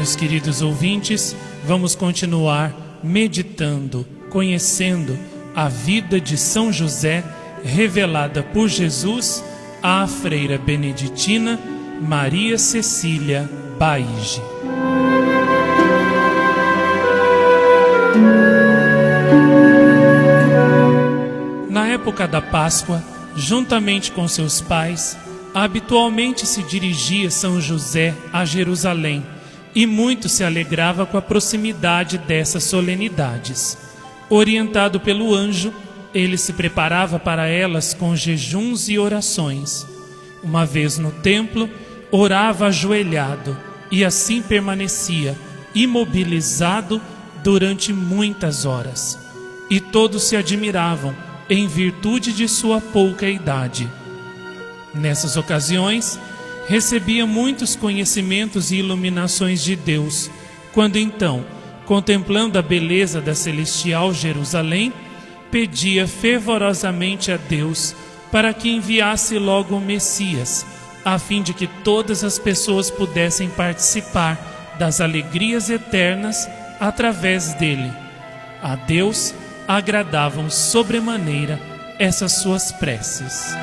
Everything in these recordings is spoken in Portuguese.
meus queridos ouvintes, vamos continuar meditando, conhecendo a vida de São José, revelada por Jesus à freira beneditina Maria Cecília Baige. Na época da Páscoa, juntamente com seus pais, habitualmente se dirigia São José a Jerusalém, e muito se alegrava com a proximidade dessas solenidades. Orientado pelo anjo, ele se preparava para elas com jejuns e orações. Uma vez no templo, orava ajoelhado e assim permanecia, imobilizado durante muitas horas. E todos se admiravam, em virtude de sua pouca idade. Nessas ocasiões, recebia muitos conhecimentos e iluminações de Deus, quando então, contemplando a beleza da celestial Jerusalém, pedia fervorosamente a Deus para que enviasse logo o Messias, a fim de que todas as pessoas pudessem participar das alegrias eternas através dele. A Deus agradavam sobremaneira essas suas preces.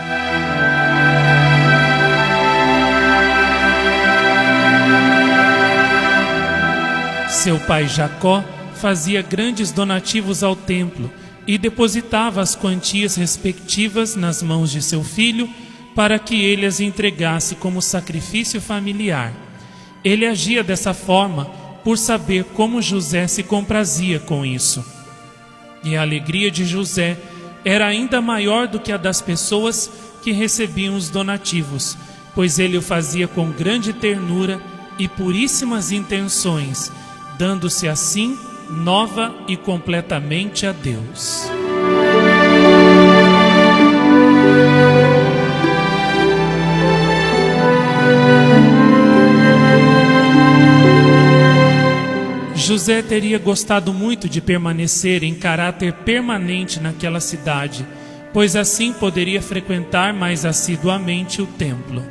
Seu pai Jacó fazia grandes donativos ao templo e depositava as quantias respectivas nas mãos de seu filho para que ele as entregasse como sacrifício familiar. Ele agia dessa forma por saber como José se comprazia com isso. E a alegria de José era ainda maior do que a das pessoas que recebiam os donativos, pois ele o fazia com grande ternura e puríssimas intenções, dando-se assim nova e completamente a Deus. José teria gostado muito de permanecer em caráter permanente naquela cidade, pois assim poderia frequentar mais assiduamente o templo.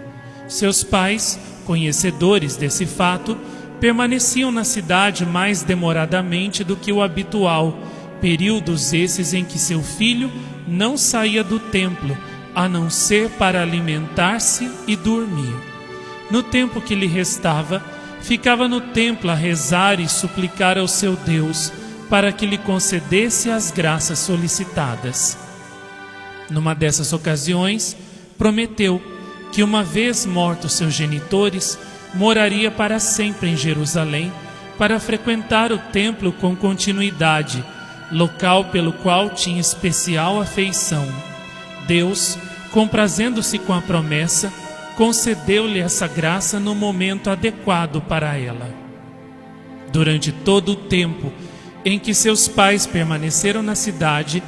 Seus pais, conhecedores desse fato, permaneciam na cidade mais demoradamente do que o habitual, períodos esses em que seu filho não saía do templo, a não ser para alimentar-se e dormir. No tempo que lhe restava, ficava no templo a rezar e suplicar ao seu Deus para que lhe concedesse as graças solicitadas. Numa dessas ocasiões, prometeu que, uma vez mortos seus genitores, moraria para sempre em Jerusalém para frequentar o templo com continuidade, local pelo qual tinha especial afeição. Deus, comprazendo-se com a promessa, concedeu-lhe essa graça no momento adequado para ela. Durante todo o tempo em que seus pais permaneceram na cidade,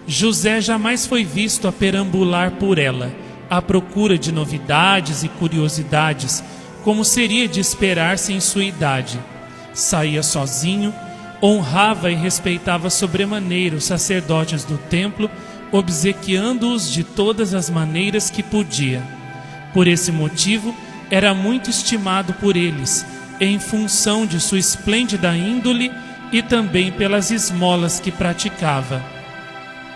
José jamais foi visto a perambular por ela, à procura de novidades e curiosidades, como seria de esperar-se em sua idade. Saía sozinho, honrava e respeitava sobremaneira os sacerdotes do templo, obsequiando-os de todas as maneiras que podia. Por esse motivo, era muito estimado por eles, em função de sua esplêndida índole e também pelas esmolas que praticava.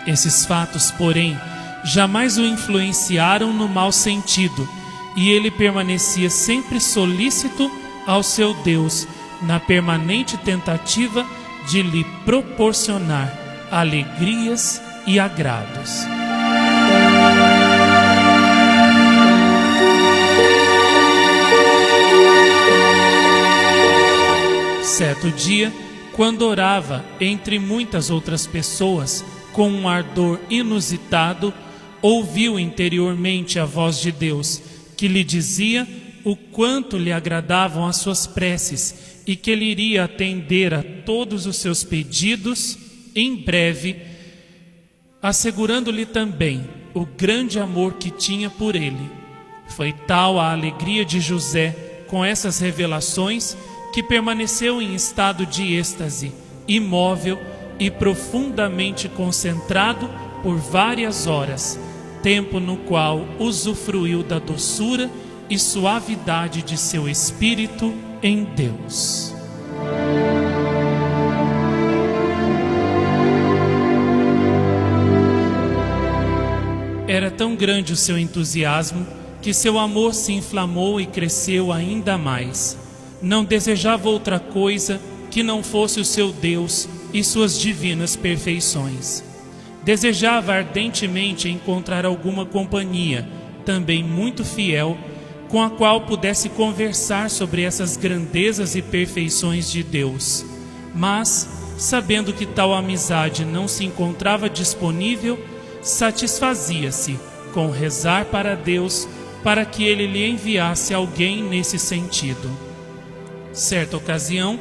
Esses fatos, porém, jamais o influenciaram no mau sentido, e ele permanecia sempre solícito ao seu Deus, na permanente tentativa de lhe proporcionar alegrias e agrados. Certo dia, quando orava entre muitas outras pessoas, com um ardor inusitado, ouviu interiormente a voz de Deus, que lhe dizia o quanto lhe agradavam as suas preces e que ele iria atender a todos os seus pedidos em breve, assegurando-lhe também o grande amor que tinha por ele. Foi tal a alegria de José com essas revelações que permaneceu em estado de êxtase, imóvel e profundamente concentrado por várias horas, tempo no qual usufruiu da doçura e suavidade de seu espírito em Deus. Era tão grande o seu entusiasmo que seu amor se inflamou e cresceu ainda mais. Não desejava outra coisa que não fosse o seu Deus e suas divinas perfeições. Desejava ardentemente encontrar alguma companhia, também muito fiel, com a qual pudesse conversar sobre essas grandezas e perfeições de Deus. Mas, sabendo que tal amizade não se encontrava disponível, satisfazia-se com rezar para Deus para que ele lhe enviasse alguém nesse sentido. Certa ocasião,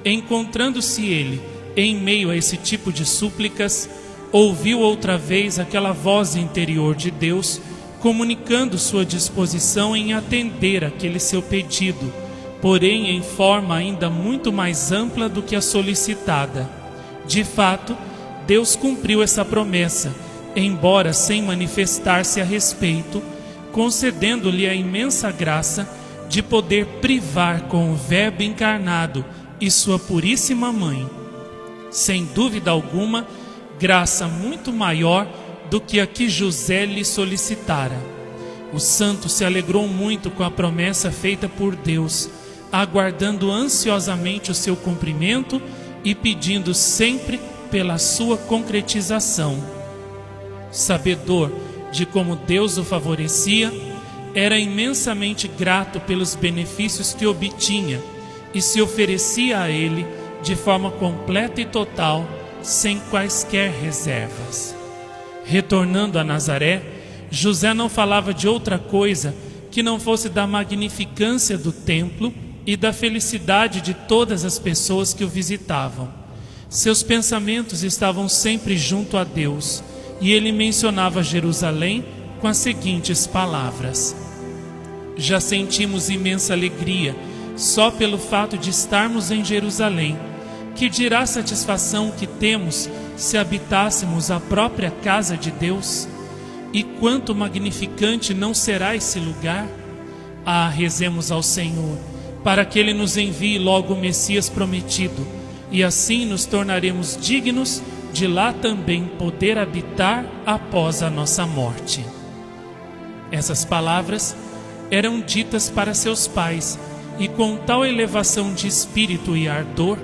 encontrando-se ele em meio a esse tipo de súplicas, ouviu outra vez aquela voz interior de Deus comunicando sua disposição em atender aquele seu pedido, porém em forma ainda muito mais ampla do que a solicitada. De fato, Deus cumpriu essa promessa, embora sem manifestar-se a respeito, concedendo-lhe a imensa graça de poder privar com o Verbo encarnado e sua puríssima mãe. Sem dúvida alguma, graça muito maior do que a que José lhe solicitara. O santo se alegrou muito com a promessa feita por Deus, aguardando ansiosamente o seu cumprimento e pedindo sempre pela sua concretização. Sabedor de como Deus o favorecia, era imensamente grato pelos benefícios que obtinha e se oferecia a ele de forma completa e total, sem quaisquer reservas. Retornando a Nazaré, José não falava de outra coisa que não fosse da magnificância do templo e da felicidade de todas as pessoas que o visitavam. Seus pensamentos estavam sempre junto a Deus, e ele mencionava Jerusalém com as seguintes palavras: já sentimos imensa alegria só pelo fato de estarmos em Jerusalém. Que dirá a satisfação que temos se habitássemos a própria casa de Deus? E quanto magnificante não será esse lugar? Ah, rezemos ao Senhor, para que Ele nos envie logo o Messias prometido, e assim nos tornaremos dignos de lá também poder habitar após a nossa morte. Essas palavras eram ditas para seus pais, e com tal elevação de espírito e ardor,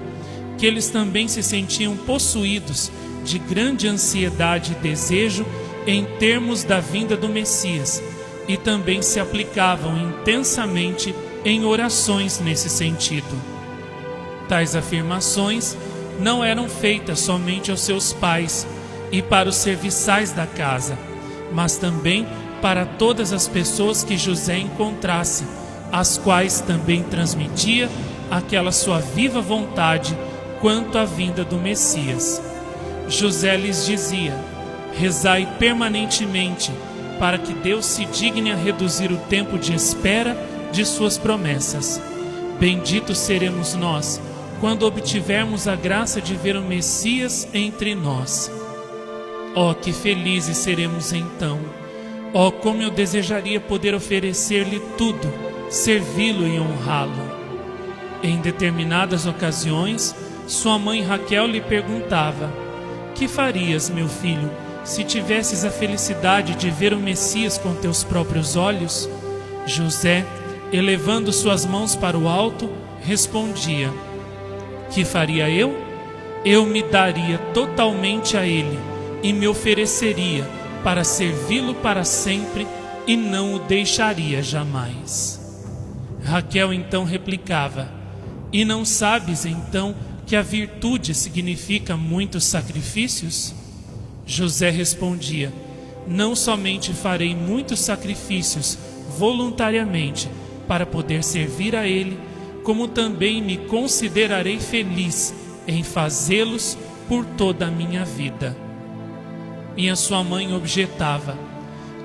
que eles também se sentiam possuídos de grande ansiedade e desejo em termos da vinda do Messias, e também se aplicavam intensamente em orações nesse sentido. Tais afirmações não eram feitas somente aos seus pais e para os serviçais da casa, mas também para todas as pessoas que José encontrasse, às quais também transmitia aquela sua viva vontade quanto à vinda do Messias. José lhes dizia: rezai permanentemente, para que Deus se digne a reduzir o tempo de espera de suas promessas. Benditos seremos nós, quando obtivermos a graça de ver o Messias entre nós. Oh, que felizes seremos então! Oh, como eu desejaria poder oferecer-lhe tudo, servi-lo e honrá-lo. Em determinadas ocasiões, sua mãe Raquel lhe perguntava: que farias, meu filho, se tivesses a felicidade de ver o Messias com teus próprios olhos? José, elevando suas mãos para o alto, respondia: que faria eu? Eu me daria totalmente a ele e me ofereceria para servi-lo para sempre e não o deixaria jamais. Raquel então replicava: e não sabes então que a virtude significa muitos sacrifícios? José respondia: não somente farei muitos sacrifícios voluntariamente para poder servir a ele, como também me considerarei feliz em fazê-los por toda a minha vida. E a sua mãe objetava: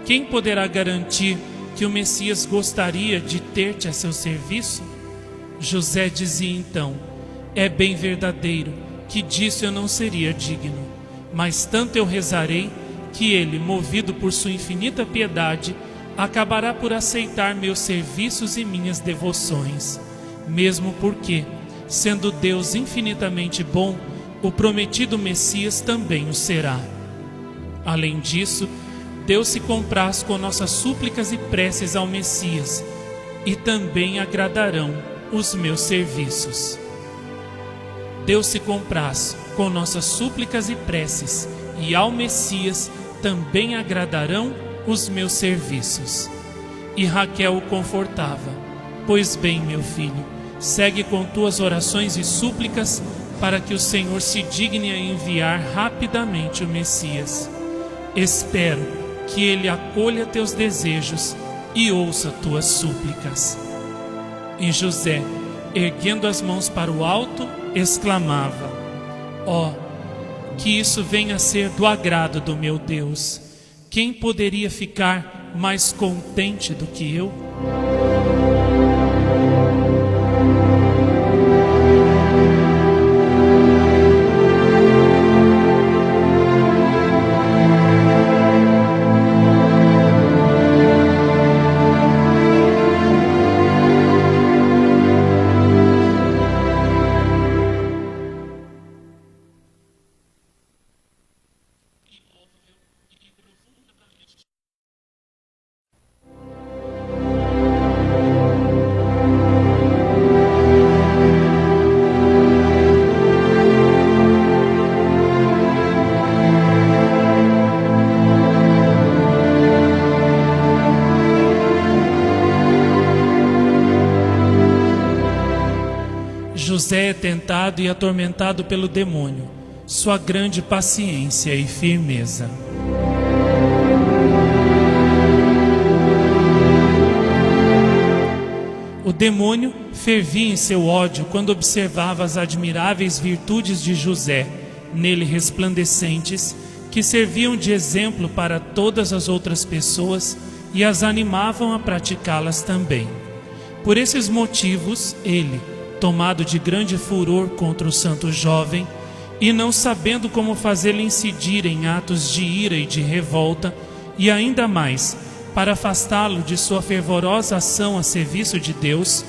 quem poderá garantir que o Messias gostaria de ter-te a seu serviço? José dizia então: é bem verdadeiro que disso eu não seria digno, mas tanto eu rezarei que ele, movido por sua infinita piedade, acabará por aceitar meus serviços e minhas devoções, mesmo porque, Sendo Deus infinitamente bom, o prometido Messias também o será. Além disso, Deus se compraz com nossas súplicas e preces ao Messias, e também agradarão os meus serviços. Deus se compraz com nossas súplicas e preces, e ao Messias também agradarão os meus serviços. E Raquel o confortava: pois bem, meu filho, segue com tuas orações e súplicas, para que o Senhor se digne a enviar rapidamente o Messias. Espero que ele acolha teus desejos e ouça tuas súplicas. E José, erguendo as mãos para o alto, exclamava: ó, que isso venha a ser do agrado do meu Deus! Quem poderia ficar mais contente do que eu? José é tentado e atormentado pelo demônio, sua grande paciência e firmeza. O demônio fervia em seu ódio quando observava as admiráveis virtudes de José, nele resplandecentes, que serviam de exemplo para todas as outras pessoas e as animavam a praticá-las também. Por esses motivos, ele, tomado de grande furor contra o santo jovem, e não sabendo como fazê-lo incidir em atos de ira e de revolta, e ainda mais, para afastá-lo de sua fervorosa ação a serviço de Deus,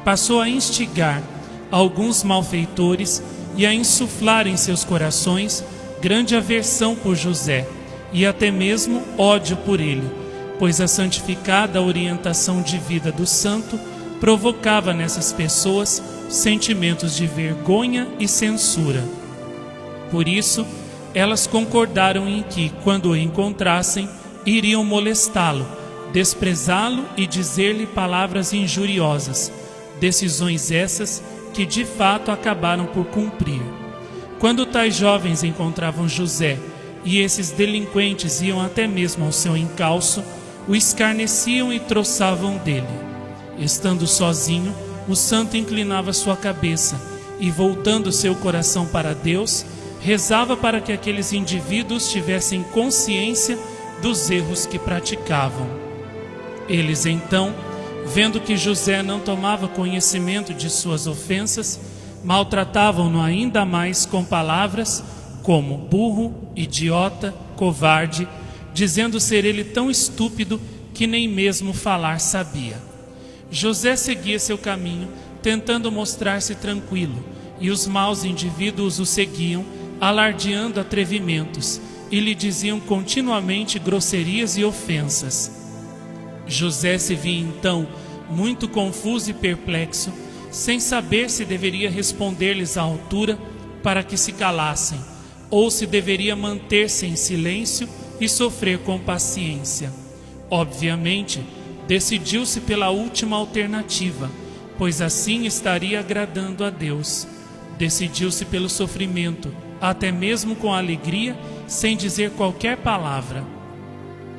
passou a instigar alguns malfeitores e a insuflar em seus corações grande aversão por José, e até mesmo ódio por ele, pois a santificada orientação de vida do santo provocava nessas pessoas sentimentos de vergonha e censura. Por isso, elas concordaram em que, quando o encontrassem, iriam molestá-lo, desprezá-lo e dizer-lhe palavras injuriosas, decisões essas que de fato acabaram por cumprir. Quando tais jovens encontravam José e esses delinquentes iam até mesmo ao seu encalço, o escarneciam e troçavam dele. Estando sozinho, o santo inclinava sua cabeça e, voltando seu coração para Deus, rezava para que aqueles indivíduos tivessem consciência dos erros que praticavam. Eles então, vendo que José não tomava conhecimento de suas ofensas, maltratavam-no ainda mais com palavras como burro, idiota, covarde, dizendo ser ele tão estúpido que nem mesmo falar sabia. José seguia seu caminho, tentando mostrar-se tranquilo, e os maus indivíduos o seguiam, alardeando atrevimentos, e lhe diziam continuamente grosserias e ofensas. José se via então muito confuso e perplexo, sem saber se deveria responder-lhes à altura para que se calassem, ou se deveria manter-se em silêncio e sofrer com paciência. Obviamente, decidiu-se pela última alternativa, pois assim estaria agradando a Deus. Decidiu-se pelo sofrimento, até mesmo com alegria, sem dizer qualquer palavra.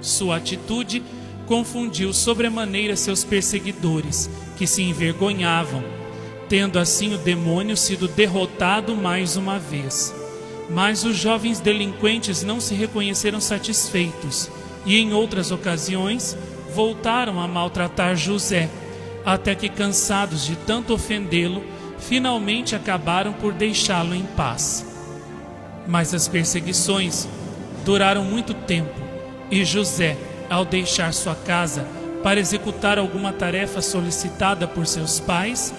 Sua atitude confundiu sobremaneira seus perseguidores, que se envergonhavam, tendo assim o demônio sido derrotado mais uma vez. Mas os jovens delinquentes não se reconheceram satisfeitos, e em outras ocasiões voltaram a maltratar José, até que, cansados de tanto ofendê-lo, finalmente acabaram por deixá-lo em paz. Mas as perseguições duraram muito tempo, e José, ao deixar sua casa para executar alguma tarefa solicitada por seus pais,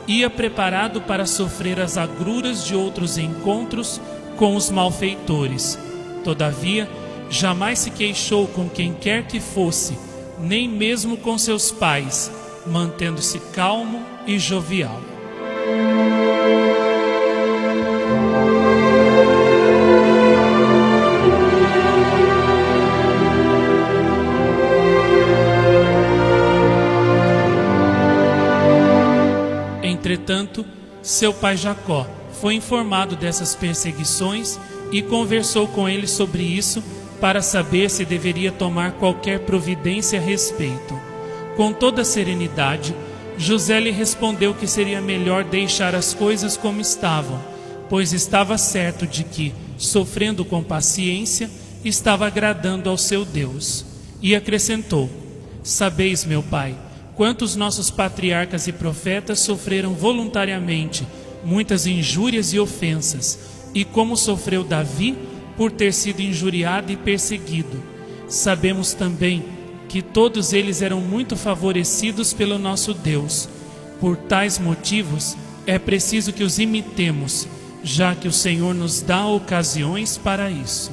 ia preparado para sofrer as agruras de outros encontros com os malfeitores. Todavia, jamais se queixou com quem quer que fosse, nem mesmo com seus pais, mantendo-se calmo e jovial. Entretanto, seu pai Jacó foi informado dessas perseguições e conversou com ele sobre isso para saber se deveria tomar qualquer providência a respeito. Com toda serenidade, José lhe respondeu que seria melhor deixar as coisas como estavam, pois estava certo de que, sofrendo com paciência, estava agradando ao seu Deus. E acrescentou: Sabeis, meu pai, quantos nossos patriarcas e profetas sofreram voluntariamente muitas injúrias e ofensas, e como sofreu Davi por ter sido injuriado e perseguido. Sabemos também que todos eles eram muito favorecidos pelo nosso Deus. Por tais motivos, é preciso que os imitemos, já que o Senhor nos dá ocasiões para isso.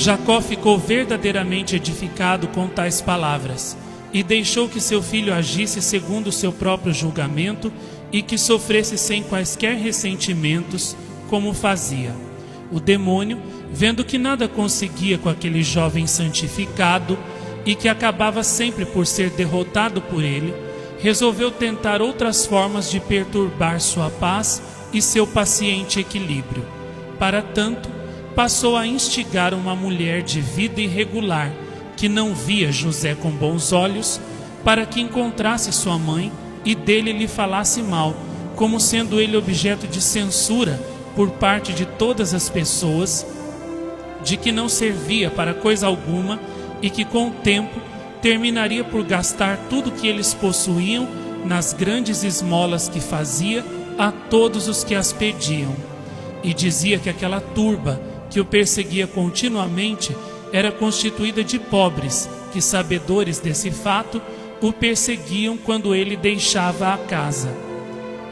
Jacó ficou verdadeiramente edificado com tais palavras e deixou que seu filho agisse segundo o seu próprio julgamento e que sofresse sem quaisquer ressentimentos, como fazia. O demônio, vendo que nada conseguia com aquele jovem santificado e que acabava sempre por ser derrotado por ele, resolveu tentar outras formas de perturbar sua paz e seu paciente equilíbrio. Para tanto, passou a instigar uma mulher de vida irregular, que não via José com bons olhos, para que encontrasse sua mãe e dele lhe falasse mal, como sendo ele objeto de censura por parte de todas as pessoas, de que não servia para coisa alguma e que com o tempo terminaria por gastar tudo que eles possuíam nas grandes esmolas que fazia a todos os que as pediam. E dizia que aquela turba que o perseguia continuamente era constituída de pobres, que, sabedores desse fato, o perseguiam quando ele deixava a casa.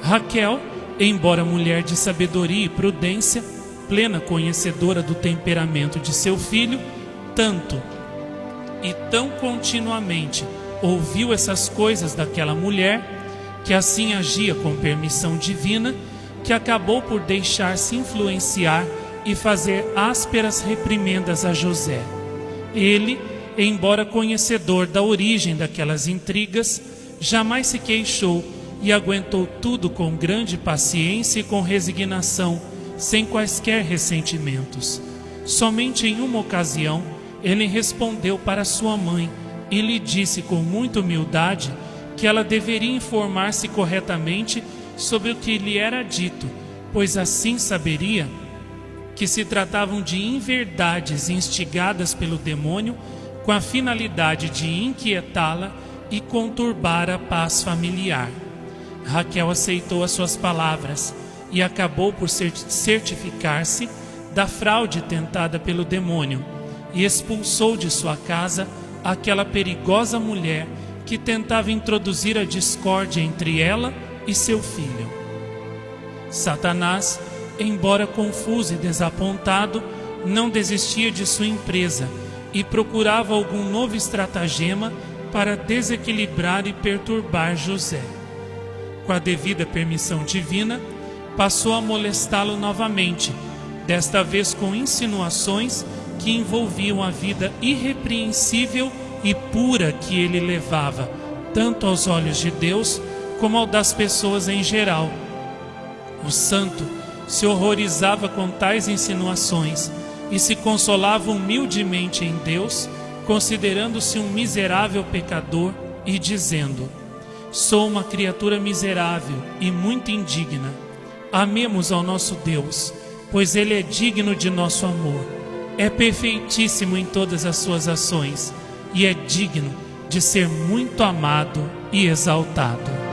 Raquel, embora mulher de sabedoria e prudência, plena conhecedora do temperamento de seu filho, tanto e tão continuamente ouviu essas coisas daquela mulher, que assim agia com permissão divina, que acabou por deixar-se influenciar e fazer ásperas reprimendas a José. Ele, embora conhecedor da origem daquelas intrigas, jamais se queixou e aguentou tudo com grande paciência e com resignação, sem quaisquer ressentimentos. Somente em uma ocasião, ele respondeu para sua mãe e lhe disse com muita humildade que ela deveria informar-se corretamente sobre o que lhe era dito, pois assim saberia que se tratavam de inverdades instigadas pelo demônio com a finalidade de inquietá-la e conturbar a paz familiar. Raquel aceitou as suas palavras e acabou por certificar-se da fraude tentada pelo demônio e expulsou de sua casa aquela perigosa mulher que tentava introduzir a discórdia entre ela e seu filho. Satanás, embora confuso e desapontado, não desistia de sua empresa e procurava algum novo estratagema para desequilibrar e perturbar José. Com a devida permissão divina, passou a molestá-lo novamente, desta vez com insinuações que envolviam a vida irrepreensível e pura que ele levava, tanto aos olhos de Deus como ao das pessoas em geral. O santo se horrorizava com tais insinuações e se consolava humildemente em Deus, considerando-se um miserável pecador e dizendo: sou uma criatura miserável e muito indigna. Amemos ao nosso Deus, pois Ele é digno de nosso amor. É perfeitíssimo em todas as suas ações e é digno de ser muito amado e exaltado.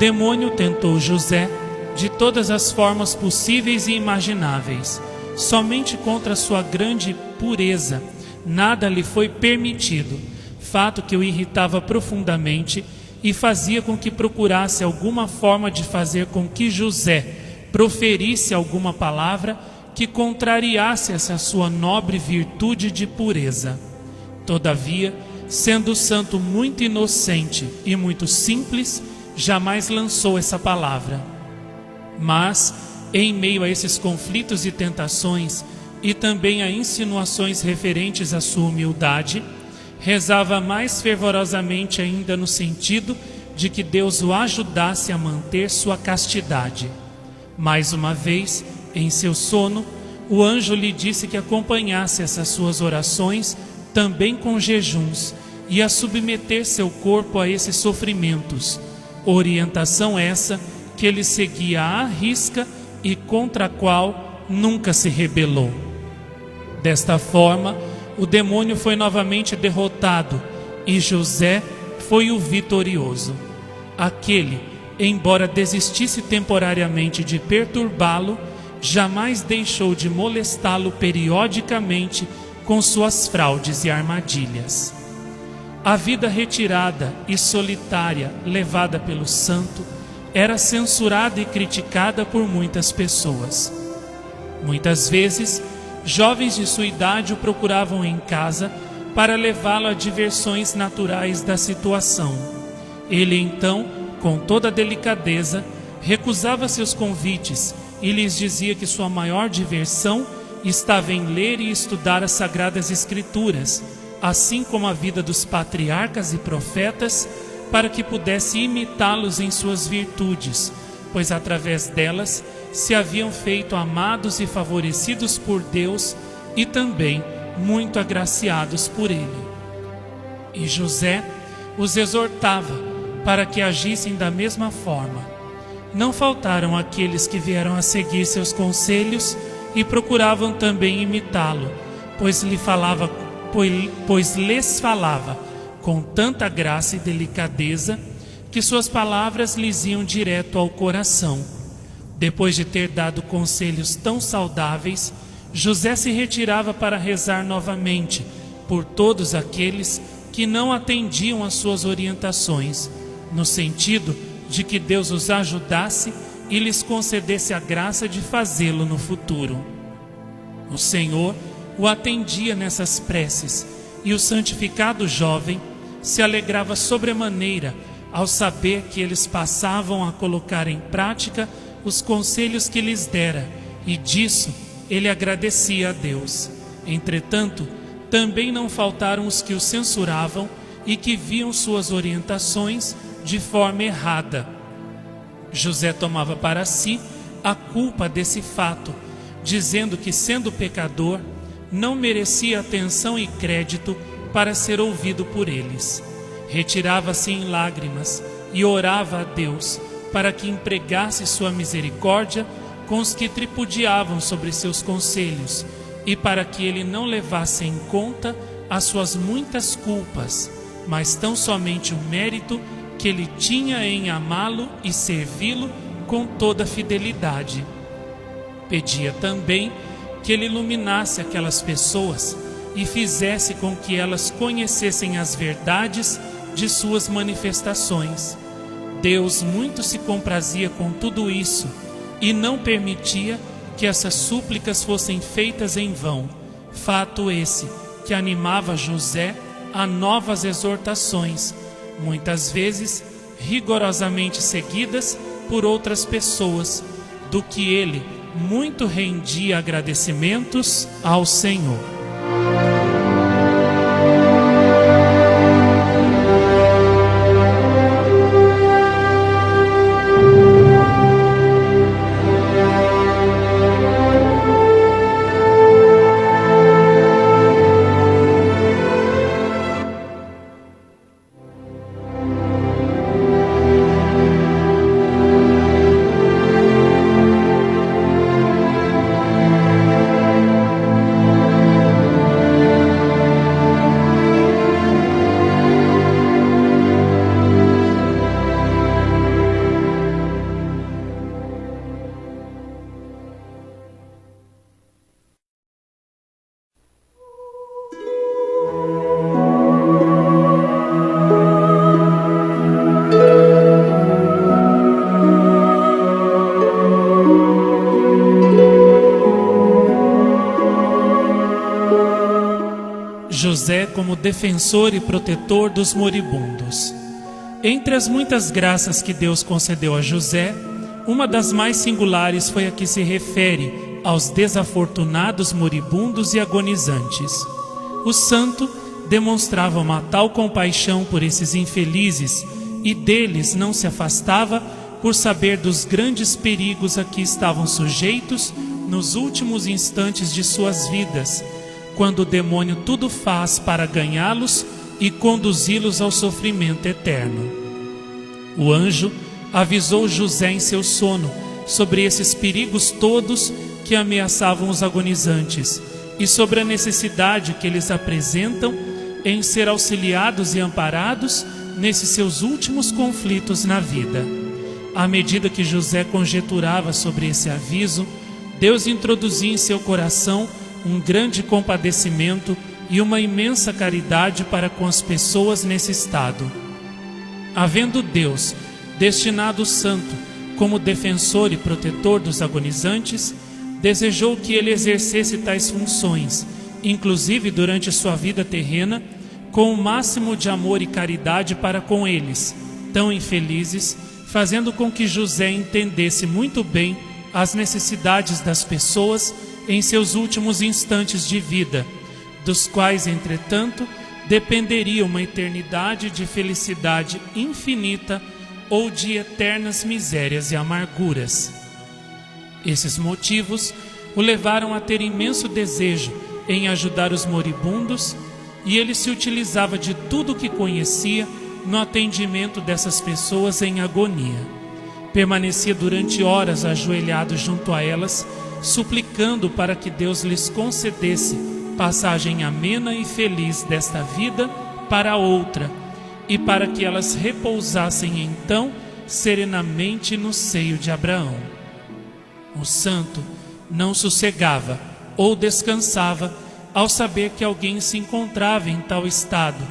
demônio tentou José de todas as formas possíveis e imagináveis. Somente contra sua grande pureza nada lhe foi permitido, fato que o irritava profundamente e fazia com que procurasse alguma forma de fazer com que José proferisse alguma palavra que contrariasse essa sua nobre virtude de pureza. Todavia, sendo o santo muito inocente e muito simples, jamais lançou essa palavra. Mas, em meio a esses conflitos e tentações, e também a insinuações referentes à sua humildade, rezava mais fervorosamente ainda no sentido de que Deus o ajudasse a manter sua castidade. Mais uma vez, em seu sono, o anjo lhe disse que acompanhasse essas suas orações também com jejuns e a submeter seu corpo a esses sofrimentos, orientação essa que ele seguia à risca e contra a qual nunca se rebelou. Desta forma, o demônio foi novamente derrotado e José foi o vitorioso. Aquele, embora desistisse temporariamente de perturbá-lo, jamais deixou de molestá-lo periodicamente com suas fraudes e armadilhas. A vida retirada e solitária levada pelo santo era censurada e criticada por muitas pessoas. Muitas vezes, jovens de sua idade o procuravam em casa para levá-lo a diversões naturais da situação. Ele então, com toda delicadeza, recusava seus convites e lhes dizia que sua maior diversão estava em ler e estudar as Sagradas Escrituras, assim como a vida dos patriarcas e profetas, para que pudesse imitá-los em suas virtudes, pois através delas se haviam feito amados e favorecidos por Deus e também muito agraciados por Ele. E José os exortava para que agissem da mesma forma. Não faltaram aqueles que vieram a seguir seus conselhos e procuravam também imitá-lo, pois lhes falava com tanta graça e delicadeza que suas palavras lhes iam direto ao coração. Depois de ter dado conselhos tão saudáveis, José se retirava para rezar novamente por todos aqueles que não atendiam às suas orientações, no sentido de que Deus os ajudasse e lhes concedesse a graça de fazê-lo no futuro. O Senhor o atendia nessas preces, e o santificado jovem se alegrava sobremaneira ao saber que eles passavam a colocar em prática os conselhos que lhes dera, e disso ele agradecia a Deus. Entretanto, também não faltaram os que o censuravam e que viam suas orientações de forma errada. José tomava para si a culpa desse fato, dizendo que, sendo pecador, não merecia atenção e crédito para ser ouvido por eles. Retirava-se em lágrimas e orava a Deus para que empregasse sua misericórdia com os que tripudiavam sobre seus conselhos e para que ele não levasse em conta as suas muitas culpas, mas tão somente o mérito que ele tinha em amá-lo e servi-lo com toda fidelidade. Pedia também que ele iluminasse aquelas pessoas e fizesse com que elas conhecessem as verdades de suas manifestações. Deus muito se comprazia com tudo isso e não permitia que essas súplicas fossem feitas em vão. Fato esse que animava José a novas exortações, muitas vezes rigorosamente seguidas por outras pessoas, do que ele muito rendia agradecimentos ao Senhor. José como defensor e protetor dos moribundos. Entre as muitas graças que Deus concedeu a José, uma das mais singulares foi a que se refere aos desafortunados moribundos e agonizantes. O santo demonstrava uma tal compaixão por esses infelizes e deles não se afastava por saber dos grandes perigos a que estavam sujeitos nos últimos instantes de suas vidas, quando o demônio tudo faz para ganhá-los e conduzi-los ao sofrimento eterno. O anjo avisou José em seu sono sobre esses perigos todos que ameaçavam os agonizantes e sobre a necessidade que eles apresentam em ser auxiliados e amparados nesses seus últimos conflitos na vida. À medida que José conjeturava sobre esse aviso, Deus introduzia em seu coração um grande compadecimento e uma imensa caridade para com as pessoas nesse estado. Havendo Deus destinado o santo como defensor e protetor dos agonizantes, desejou que ele exercesse tais funções, inclusive durante sua vida terrena, com o máximo de amor e caridade para com eles, tão infelizes, fazendo com que José entendesse muito bem as necessidades das pessoas em seus últimos instantes de vida, dos quais, entretanto, dependeria uma eternidade de felicidade infinita ou de eternas misérias e amarguras. Esses motivos o levaram a ter imenso desejo em ajudar os moribundos, e ele se utilizava de tudo o que conhecia no atendimento dessas pessoas em agonia. Permanecia durante horas ajoelhado junto a elas, suplicando para que Deus lhes concedesse passagem amena e feliz desta vida para outra, e para que elas repousassem então serenamente no seio de Abraão. O santo não sossegava ou descansava ao saber que alguém se encontrava em tal estado,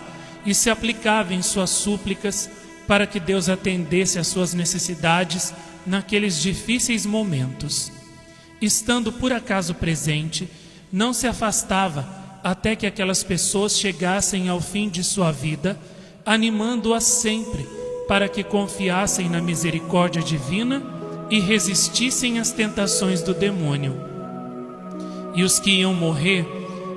e se aplicava em suas súplicas para que Deus atendesse às suas necessidades naqueles difíceis momentos. Estando por acaso presente, não se afastava até que aquelas pessoas chegassem ao fim de sua vida, animando-as sempre para que confiassem na misericórdia divina e resistissem às tentações do demônio. E os que iam morrer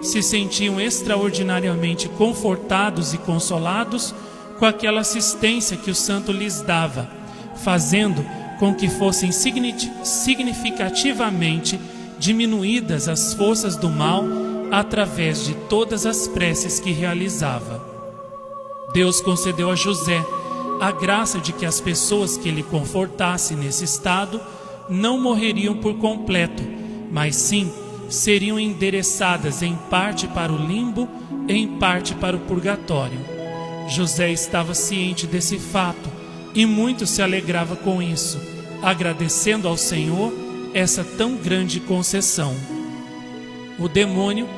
se sentiam extraordinariamente confortados e consolados com aquela assistência que o santo lhes dava, fazendo com que fossem significativamente diminuídas as forças do mal através de todas as preces que realizava. Deus concedeu a José a graça de que as pessoas que ele confortasse nesse estado não morreriam por completo, mas sim seriam endereçadas em parte para o limbo, em parte para o purgatório. José estava ciente desse fato e muito se alegrava com isso, agradecendo ao Senhor essa tão grande concessão. O demônio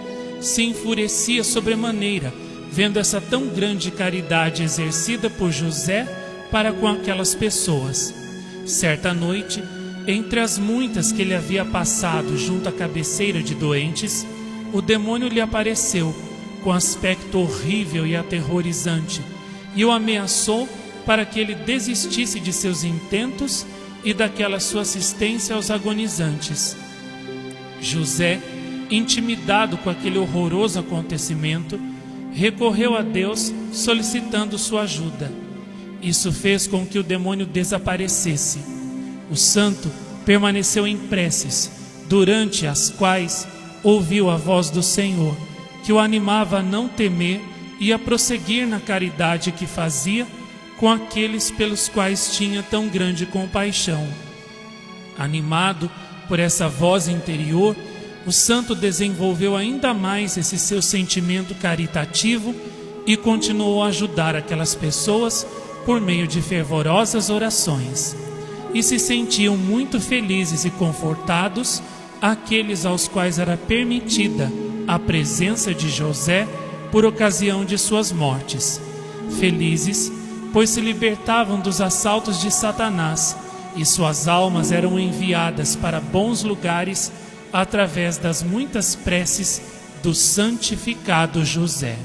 se enfurecia sobremaneira, vendo essa tão grande caridade exercida por José para com aquelas pessoas. Certa noite, entre as muitas que ele havia passado junto à cabeceira de doentes, o demônio lhe apareceu com aspecto horrível e aterrorizante, e o ameaçou para que ele desistisse de seus intentos e daquela sua assistência aos agonizantes. José, intimidado com aquele horroroso acontecimento, recorreu a Deus solicitando sua ajuda. Isso fez com que o demônio desaparecesse. O santo permaneceu em preces, durante as quais ouviu a voz do Senhor, que o animava a não temer e a prosseguir na caridade que fazia com aqueles pelos quais tinha tão grande compaixão. Animado por essa voz interior, o santo desenvolveu ainda mais esse seu sentimento caritativo e continuou a ajudar aquelas pessoas por meio de fervorosas orações. E se sentiam muito felizes e confortados aqueles aos quais era permitida a presença de José por ocasião de suas mortes. Felizes, pois se libertavam dos assaltos de Satanás, e suas almas eram enviadas para bons lugares através das muitas preces do santificado José.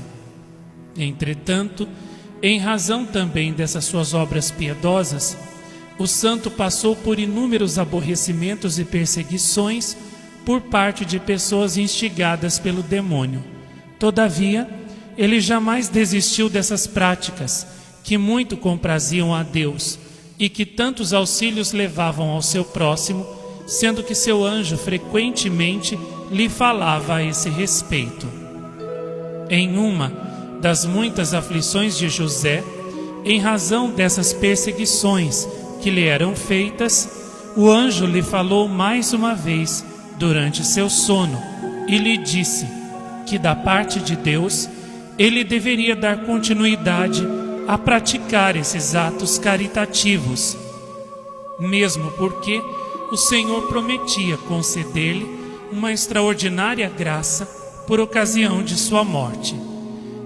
Entretanto, em razão também dessas suas obras piedosas, o santo passou por inúmeros aborrecimentos e perseguições por parte de pessoas instigadas pelo demônio. Todavia, ele jamais desistiu dessas práticas, que muito compraziam a Deus e que tantos auxílios levavam ao seu próximo, sendo que seu anjo frequentemente lhe falava a esse respeito. Em uma das muitas aflições de José, em razão dessas perseguições que lhe eram feitas, o anjo lhe falou mais uma vez durante seu sono e lhe disse que da parte de Deus ele deveria dar continuidade a praticar esses atos caritativos, mesmo porque o Senhor prometia conceder-lhe uma extraordinária graça por ocasião de sua morte.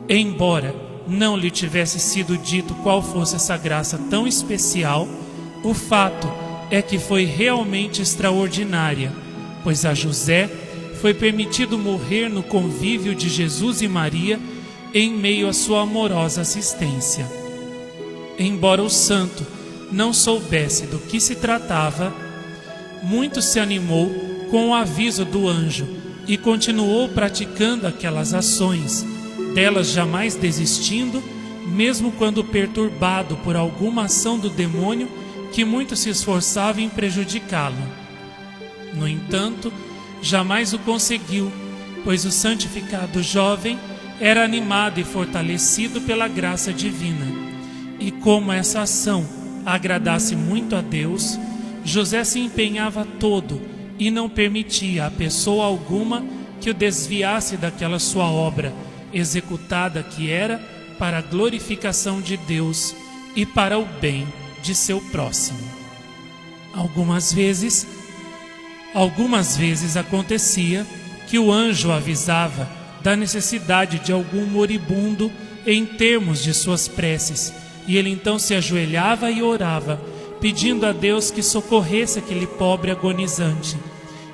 Embora não lhe tivesse sido dito qual fosse essa graça tão especial, o fato é que foi realmente extraordinária, pois a José foi permitido morrer no convívio de Jesus e Maria em meio à sua amorosa assistência. Embora o santo não soubesse do que se tratava, muito se animou com o aviso do anjo e continuou praticando aquelas ações, delas jamais desistindo, mesmo quando perturbado por alguma ação do demônio que muito se esforçava em prejudicá-lo. No entanto, jamais o conseguiu, pois o santificado jovem era animado e fortalecido pela graça divina. E como essa ação agradasse muito a Deus, José se empenhava todo e não permitia a pessoa alguma que o desviasse daquela sua obra, executada que era para a glorificação de Deus e para o bem de seu próximo. Algumas vezes acontecia que o anjo avisava da necessidade de algum moribundo em termos de suas preces, e ele então se ajoelhava e orava, pedindo a Deus que socorresse aquele pobre agonizante,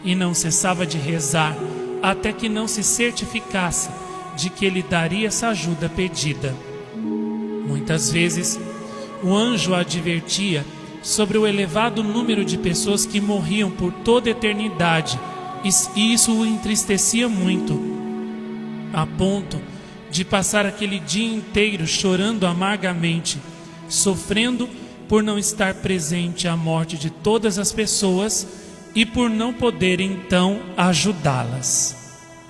e não cessava de rezar até que não se certificasse de que ele daria essa ajuda pedida. Muitas vezes o anjo advertia sobre o elevado número de pessoas que morriam por toda a eternidade, e isso o entristecia muito, a ponto de passar aquele dia inteiro chorando amargamente, sofrendo por não estar presente à morte de todas as pessoas e por não poder então ajudá-las.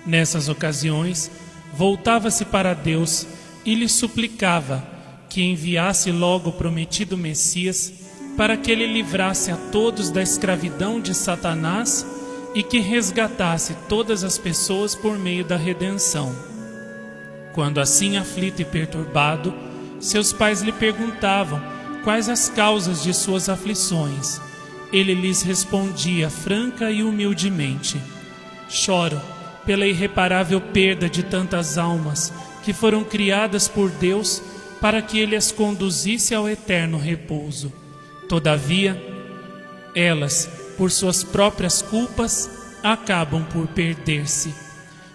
Nessas ocasiões, voltava-se para Deus e lhe suplicava que enviasse logo o prometido Messias para que ele livrasse a todos da escravidão de Satanás e que resgatasse todas as pessoas por meio da redenção. Quando assim aflito e perturbado, seus pais lhe perguntavam quais as causas de suas aflições. Ele lhes respondia franca e humildemente: choro pela irreparável perda de tantas almas que foram criadas por Deus para que ele as conduzisse ao eterno repouso. Todavia, elas, por suas próprias culpas, acabam por perder-se.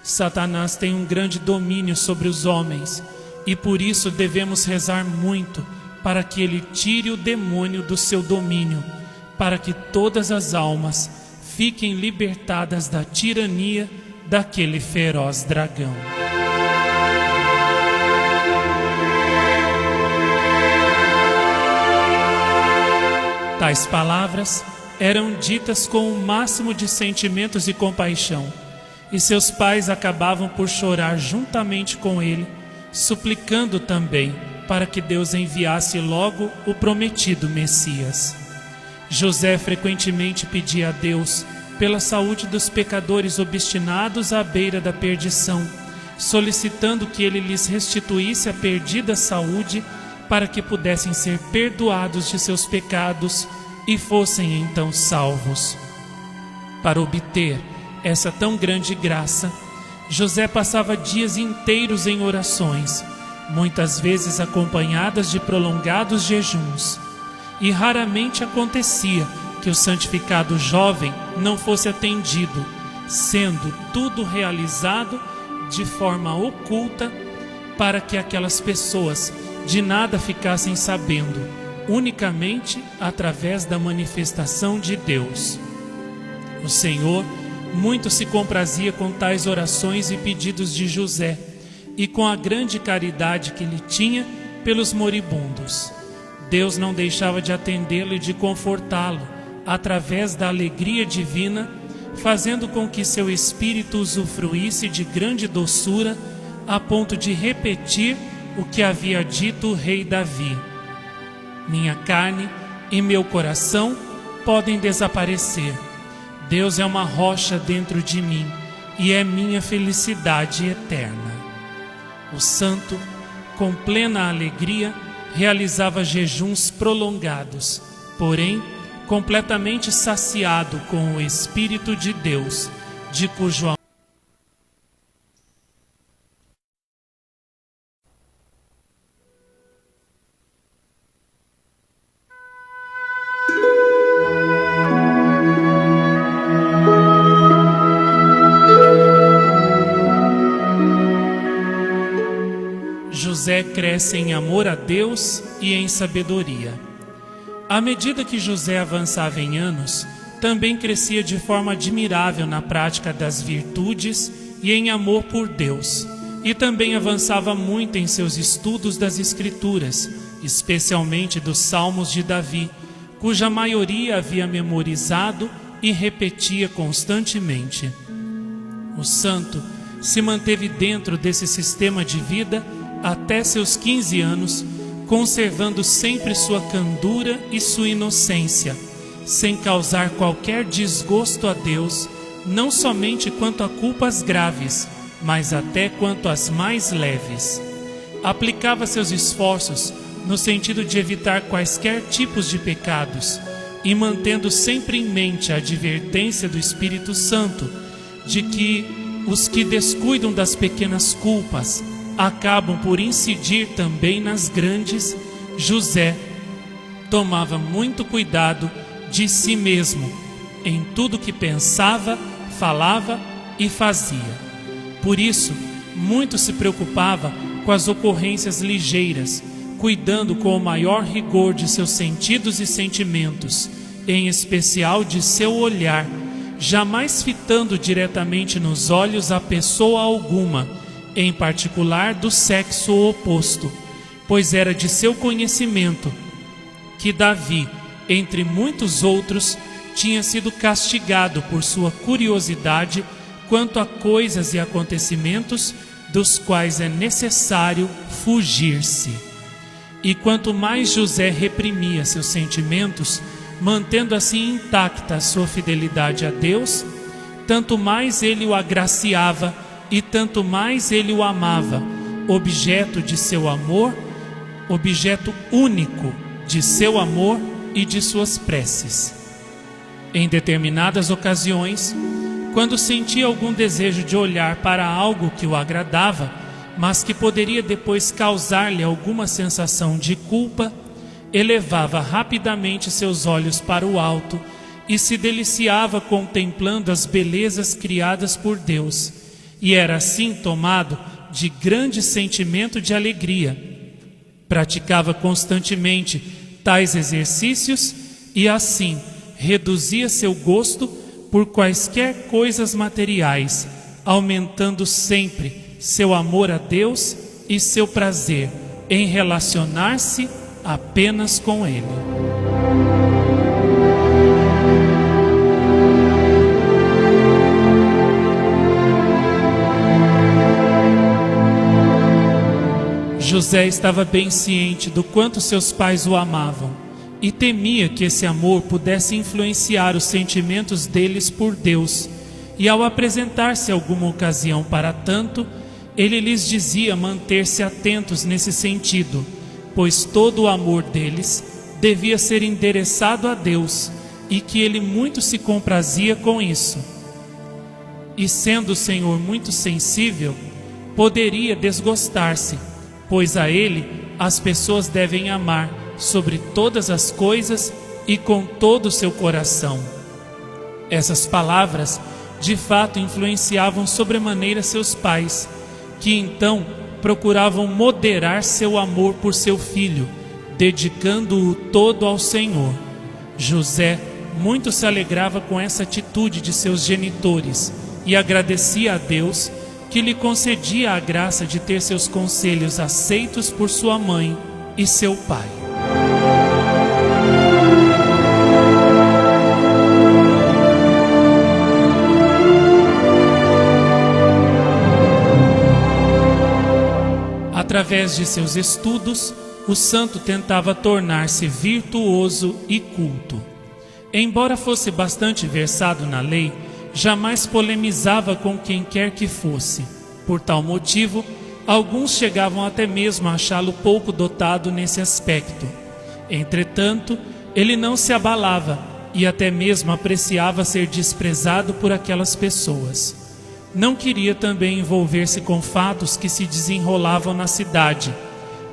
Satanás tem um grande domínio sobre os homens, e por isso devemos rezar muito para que ele tire o demônio do seu domínio, para que todas as almas fiquem libertadas da tirania daquele feroz dragão. Tais palavras eram ditas com o máximo de sentimentos e compaixão, e seus pais acabavam por chorar juntamente com ele, suplicando também para que Deus enviasse logo o prometido Messias. José frequentemente pedia a Deus pela saúde dos pecadores obstinados à beira da perdição, solicitando que ele lhes restituísse a perdida saúde para que pudessem ser perdoados de seus pecados e fossem então salvos. Para obter essa tão grande graça, José passava dias inteiros em orações, muitas vezes acompanhadas de prolongados jejuns, e raramente acontecia que o santificado jovem não fosse atendido, sendo tudo realizado de forma oculta para que aquelas pessoas de nada ficassem sabendo, unicamente através da manifestação de Deus. O Senhor muito se comprazia com tais orações e pedidos de José, e com a grande caridade que ele tinha pelos moribundos. Deus não deixava de atendê-lo e de confortá-lo, através da alegria divina, fazendo com que seu espírito usufruísse de grande doçura, a ponto de repetir o que havia dito o rei Davi: minha carne e meu coração podem desaparecer. Deus é uma rocha dentro de mim e é minha felicidade eterna. O santo, com plena alegria, realizava jejuns prolongados, porém completamente saciado com o Espírito de Deus, de cujo amor José cresce em amor a Deus e em sabedoria. À medida que José avançava em anos, também crescia de forma admirável na prática das virtudes e em amor por Deus, e também avançava muito em seus estudos das Escrituras, especialmente dos Salmos de Davi, cuja maioria havia memorizado e repetia constantemente. O santo se manteve dentro desse sistema de vida até seus 15 anos, conservando sempre sua candura e sua inocência, sem causar qualquer desgosto a Deus, não somente quanto a culpas graves, mas até quanto às mais leves. Aplicava seus esforços no sentido de evitar quaisquer tipos de pecados, e mantendo sempre em mente a advertência do Espírito Santo de que os que descuidam das pequenas culpas acabam por incidir também nas grandes, José tomava muito cuidado de si mesmo, em tudo que pensava, falava e fazia. Por isso, muito se preocupava com as ocorrências ligeiras, cuidando com o maior rigor de seus sentidos e sentimentos, em especial de seu olhar, jamais fitando diretamente nos olhos a pessoa alguma, em particular do sexo oposto, pois era de seu conhecimento que Davi, entre muitos outros, tinha sido castigado por sua curiosidade quanto a coisas e acontecimentos dos quais é necessário fugir-se. E quanto mais José reprimia seus sentimentos, mantendo assim intacta a sua fidelidade a Deus, tanto mais ele o agraciava e tanto mais ele o amava, objeto de seu amor, objeto único de seu amor e de suas preces. Em determinadas ocasiões, quando sentia algum desejo de olhar para algo que o agradava, mas que poderia depois causar-lhe alguma sensação de culpa, elevava rapidamente seus olhos para o alto e se deliciava contemplando as belezas criadas por Deus, e era assim tomado de grande sentimento de alegria. Praticava constantemente tais exercícios e assim reduzia seu gosto por quaisquer coisas materiais, aumentando sempre seu amor a Deus e seu prazer em relacionar-se apenas com Ele. José estava bem ciente do quanto seus pais o amavam e temia que esse amor pudesse influenciar os sentimentos deles por Deus, e ao apresentar-se alguma ocasião para tanto, ele lhes dizia manter-se atentos nesse sentido, pois todo o amor deles devia ser endereçado a Deus e que ele muito se comprazia com isso. E sendo o Senhor muito sensível, poderia desgostar-se, pois a Ele as pessoas devem amar sobre todas as coisas e com todo o seu coração. Essas palavras de fato influenciavam sobremaneira seus pais, que então procuravam moderar seu amor por seu filho, dedicando-o todo ao Senhor. José muito se alegrava com essa atitude de seus genitores e agradecia a Deus que lhe concedia a graça de ter seus conselhos aceitos por sua mãe e seu pai. Através de seus estudos, o santo tentava tornar-se virtuoso e culto. Embora fosse bastante versado na lei, jamais polemizava com quem quer que fosse. Por tal motivo, alguns chegavam até mesmo a achá-lo pouco dotado nesse aspecto. Entretanto, ele não se abalava e até mesmo apreciava ser desprezado por aquelas pessoas. Não queria também envolver-se com fatos que se desenrolavam na cidade,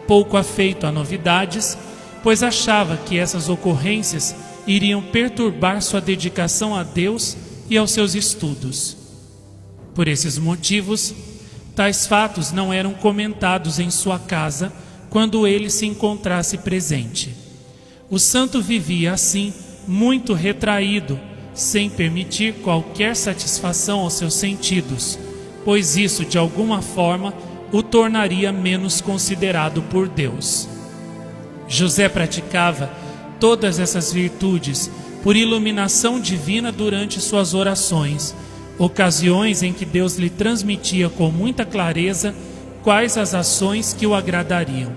pouco afeito a novidades, pois achava que essas ocorrências iriam perturbar sua dedicação a Deus e aos seus estudos. Por esses motivos, tais fatos não eram comentados em sua casa quando ele se encontrasse presente. O santo vivia assim, muito retraído, sem permitir qualquer satisfação aos seus sentidos, pois isso de alguma forma o tornaria menos considerado por Deus. José praticava todas essas virtudes por iluminação divina durante suas orações, ocasiões em que Deus lhe transmitia com muita clareza quais as ações que o agradariam.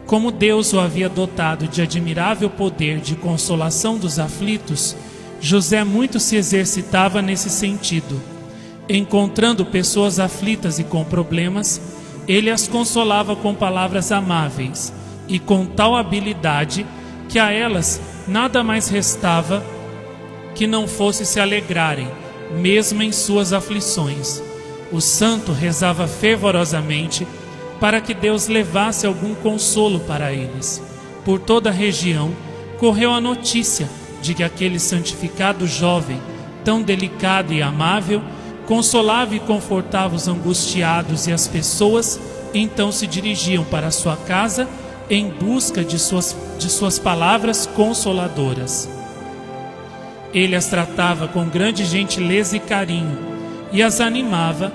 Como Deus o havia dotado de admirável poder de consolação dos aflitos, José muito se exercitava nesse sentido. Encontrando pessoas aflitas e com problemas, ele as consolava com palavras amáveis e com tal habilidade que a elas nada mais restava que não fosse se alegrarem, mesmo em suas aflições. O santo rezava fervorosamente para que Deus levasse algum consolo para eles. Por toda a região correu a notícia de que aquele santificado jovem, tão delicado e amável, consolava e confortava os angustiados, e as pessoas então se dirigiam para sua casa em busca de suas palavras consoladoras. Ele as tratava com grande gentileza e carinho e as animava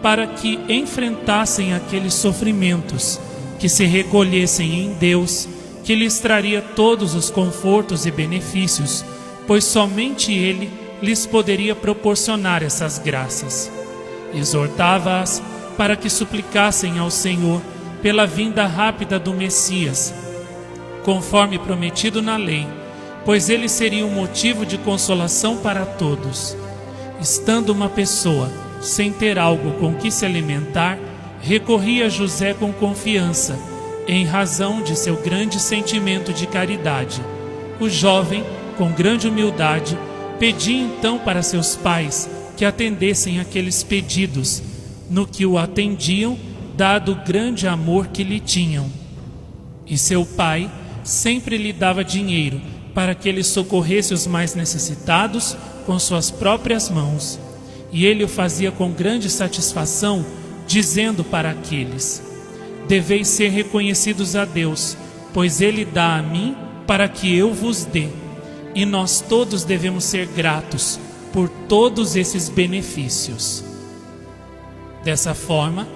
para que enfrentassem aqueles sofrimentos, que se recolhessem em Deus, que lhes traria todos os confortos e benefícios, pois somente Ele lhes poderia proporcionar essas graças. Exortava-as para que suplicassem ao Senhor pela vinda rápida do Messias, conforme prometido na lei, pois ele seria um motivo de consolação para todos. Estando uma pessoa sem ter algo com que se alimentar, recorria a José com confiança, em razão de seu grande sentimento de caridade. O jovem, com grande humildade, pedia então para seus pais que atendessem aqueles pedidos, no que o atendiam, dado o grande amor que lhe tinham. E seu pai sempre lhe dava dinheiro para que ele socorresse os mais necessitados com suas próprias mãos. E ele o fazia com grande satisfação, dizendo para aqueles: deveis ser reconhecidos a Deus, pois Ele dá a mim para que eu vos dê. E nós todos devemos ser gratos por todos esses benefícios. Dessa forma,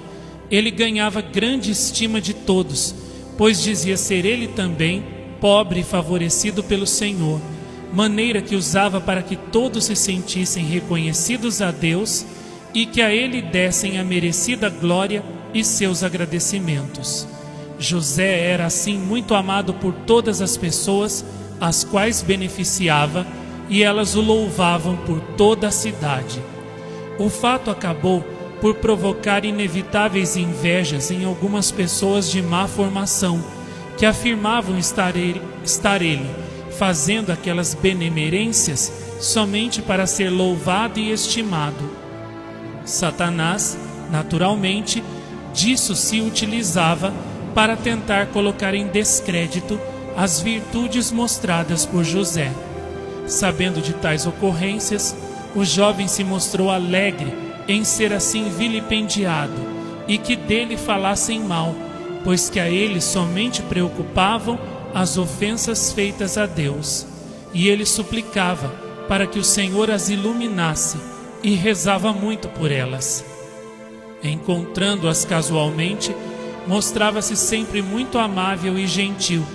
ele ganhava grande estima de todos, pois dizia ser ele também pobre e favorecido pelo Senhor, maneira que usava para que todos se sentissem reconhecidos a Deus e que a Ele dessem a merecida glória e seus agradecimentos. José era assim muito amado por todas as pessoas as quais beneficiava, e elas o louvavam por toda a cidade. O fato acabou por provocar inevitáveis invejas em algumas pessoas de má formação, que afirmavam estar ele fazendo aquelas benemerências somente para ser louvado e estimado. Satanás, naturalmente, disso se utilizava para tentar colocar em descrédito as virtudes mostradas por José. Sabendo de tais ocorrências, o jovem se mostrou alegre em ser assim vilipendiado e que dele falassem mal, pois que a ele somente preocupavam as ofensas feitas a Deus. E ele suplicava para que o Senhor as iluminasse e rezava muito por elas. Encontrando-as casualmente, mostrava-se sempre muito amável e gentil,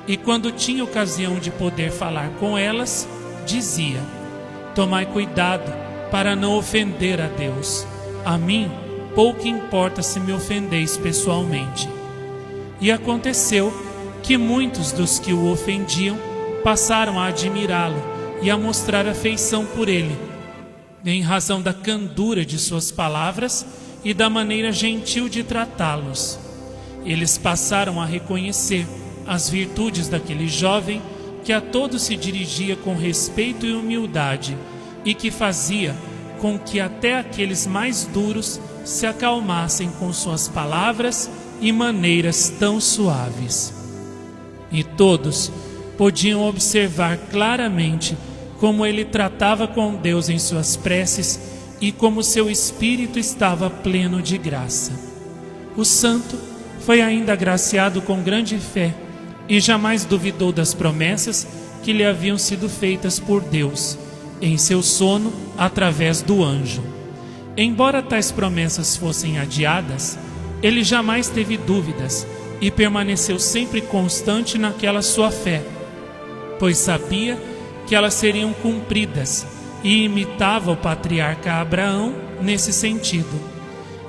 e quando tinha ocasião de poder falar com elas, dizia: tomai cuidado para não ofender a Deus. A mim pouco importa se me ofendeis pessoalmente. E aconteceu que muitos dos que o ofendiam passaram a admirá-lo e a mostrar afeição por ele, em razão da candura de suas palavras e da maneira gentil de tratá-los. Eles passaram a reconhecer as virtudes daquele jovem que a todos se dirigia com respeito e humildade, e que fazia com que até aqueles mais duros se acalmassem com suas palavras e maneiras tão suaves. E todos podiam observar claramente como ele tratava com Deus em suas preces e como seu espírito estava pleno de graça. O santo foi ainda agraciado com grande fé e jamais duvidou das promessas que lhe haviam sido feitas por Deus, em seu sono, através do anjo. Embora tais promessas fossem adiadas, ele jamais teve dúvidas e permaneceu sempre constante naquela sua fé, pois sabia que elas seriam cumpridas, e imitava o patriarca Abraão nesse sentido.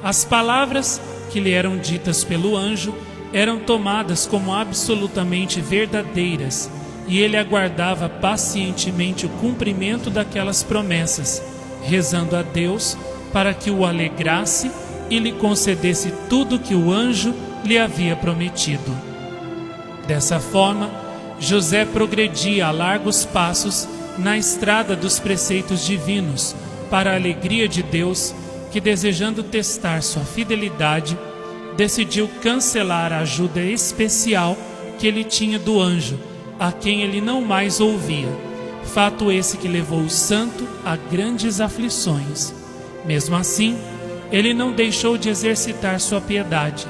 As palavras que lhe eram ditas pelo anjo eram tomadas como absolutamente verdadeiras, e ele aguardava pacientemente o cumprimento daquelas promessas, rezando a Deus para que o alegrasse e lhe concedesse tudo que o anjo lhe havia prometido. Dessa forma, José progredia a largos passos na estrada dos preceitos divinos, para a alegria de Deus, que, desejando testar sua fidelidade, decidiu cancelar a ajuda especial que ele tinha do anjo, a quem ele não mais ouvia. Fato esse que levou o santo a grandes aflições. Mesmo assim, ele não deixou de exercitar sua piedade,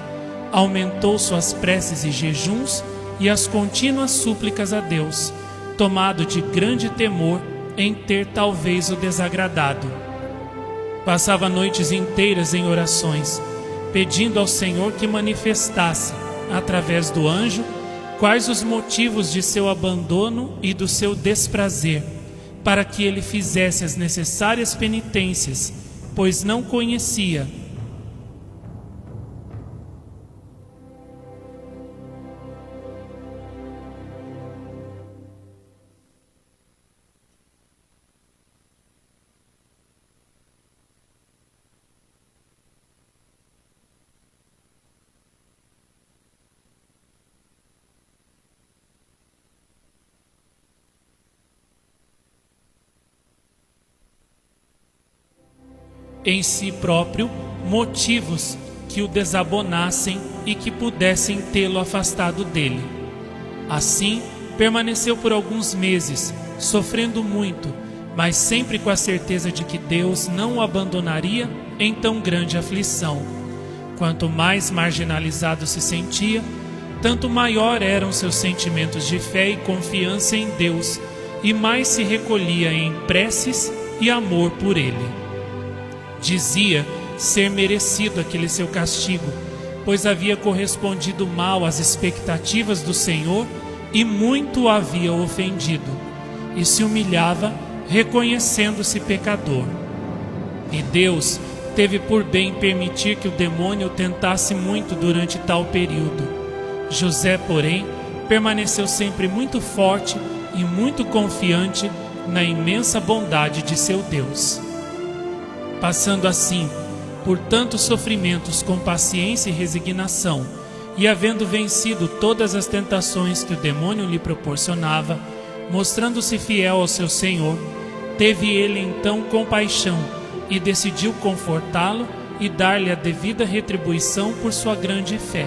aumentou suas preces e jejuns e as contínuas súplicas a Deus, tomado de grande temor em ter talvez o desagradado. Passava noites inteiras em orações, pedindo ao Senhor que manifestasse, através do anjo, quais os motivos de seu abandono e do seu desprazer, para que ele fizesse as necessárias penitências, pois não conhecia em si próprio motivos que o desabonassem e que pudessem tê-lo afastado dele. Assim, permaneceu por alguns meses, sofrendo muito, mas sempre com a certeza de que Deus não o abandonaria em tão grande aflição. Quanto mais marginalizado se sentia, tanto maior eram seus sentimentos de fé e confiança em Deus, e mais se recolhia em preces e amor por ele. Dizia ser merecido aquele seu castigo, pois havia correspondido mal às expectativas do Senhor e muito o havia ofendido, e se humilhava reconhecendo-se pecador. E Deus teve por bem permitir que o demônio o tentasse muito durante tal período. José, porém, permaneceu sempre muito forte e muito confiante na imensa bondade de seu Deus. Passando assim por tantos sofrimentos com paciência e resignação, e havendo vencido todas as tentações que o demônio lhe proporcionava, mostrando-se fiel ao seu Senhor, teve ele então compaixão e decidiu confortá-lo e dar-lhe a devida retribuição por sua grande fé.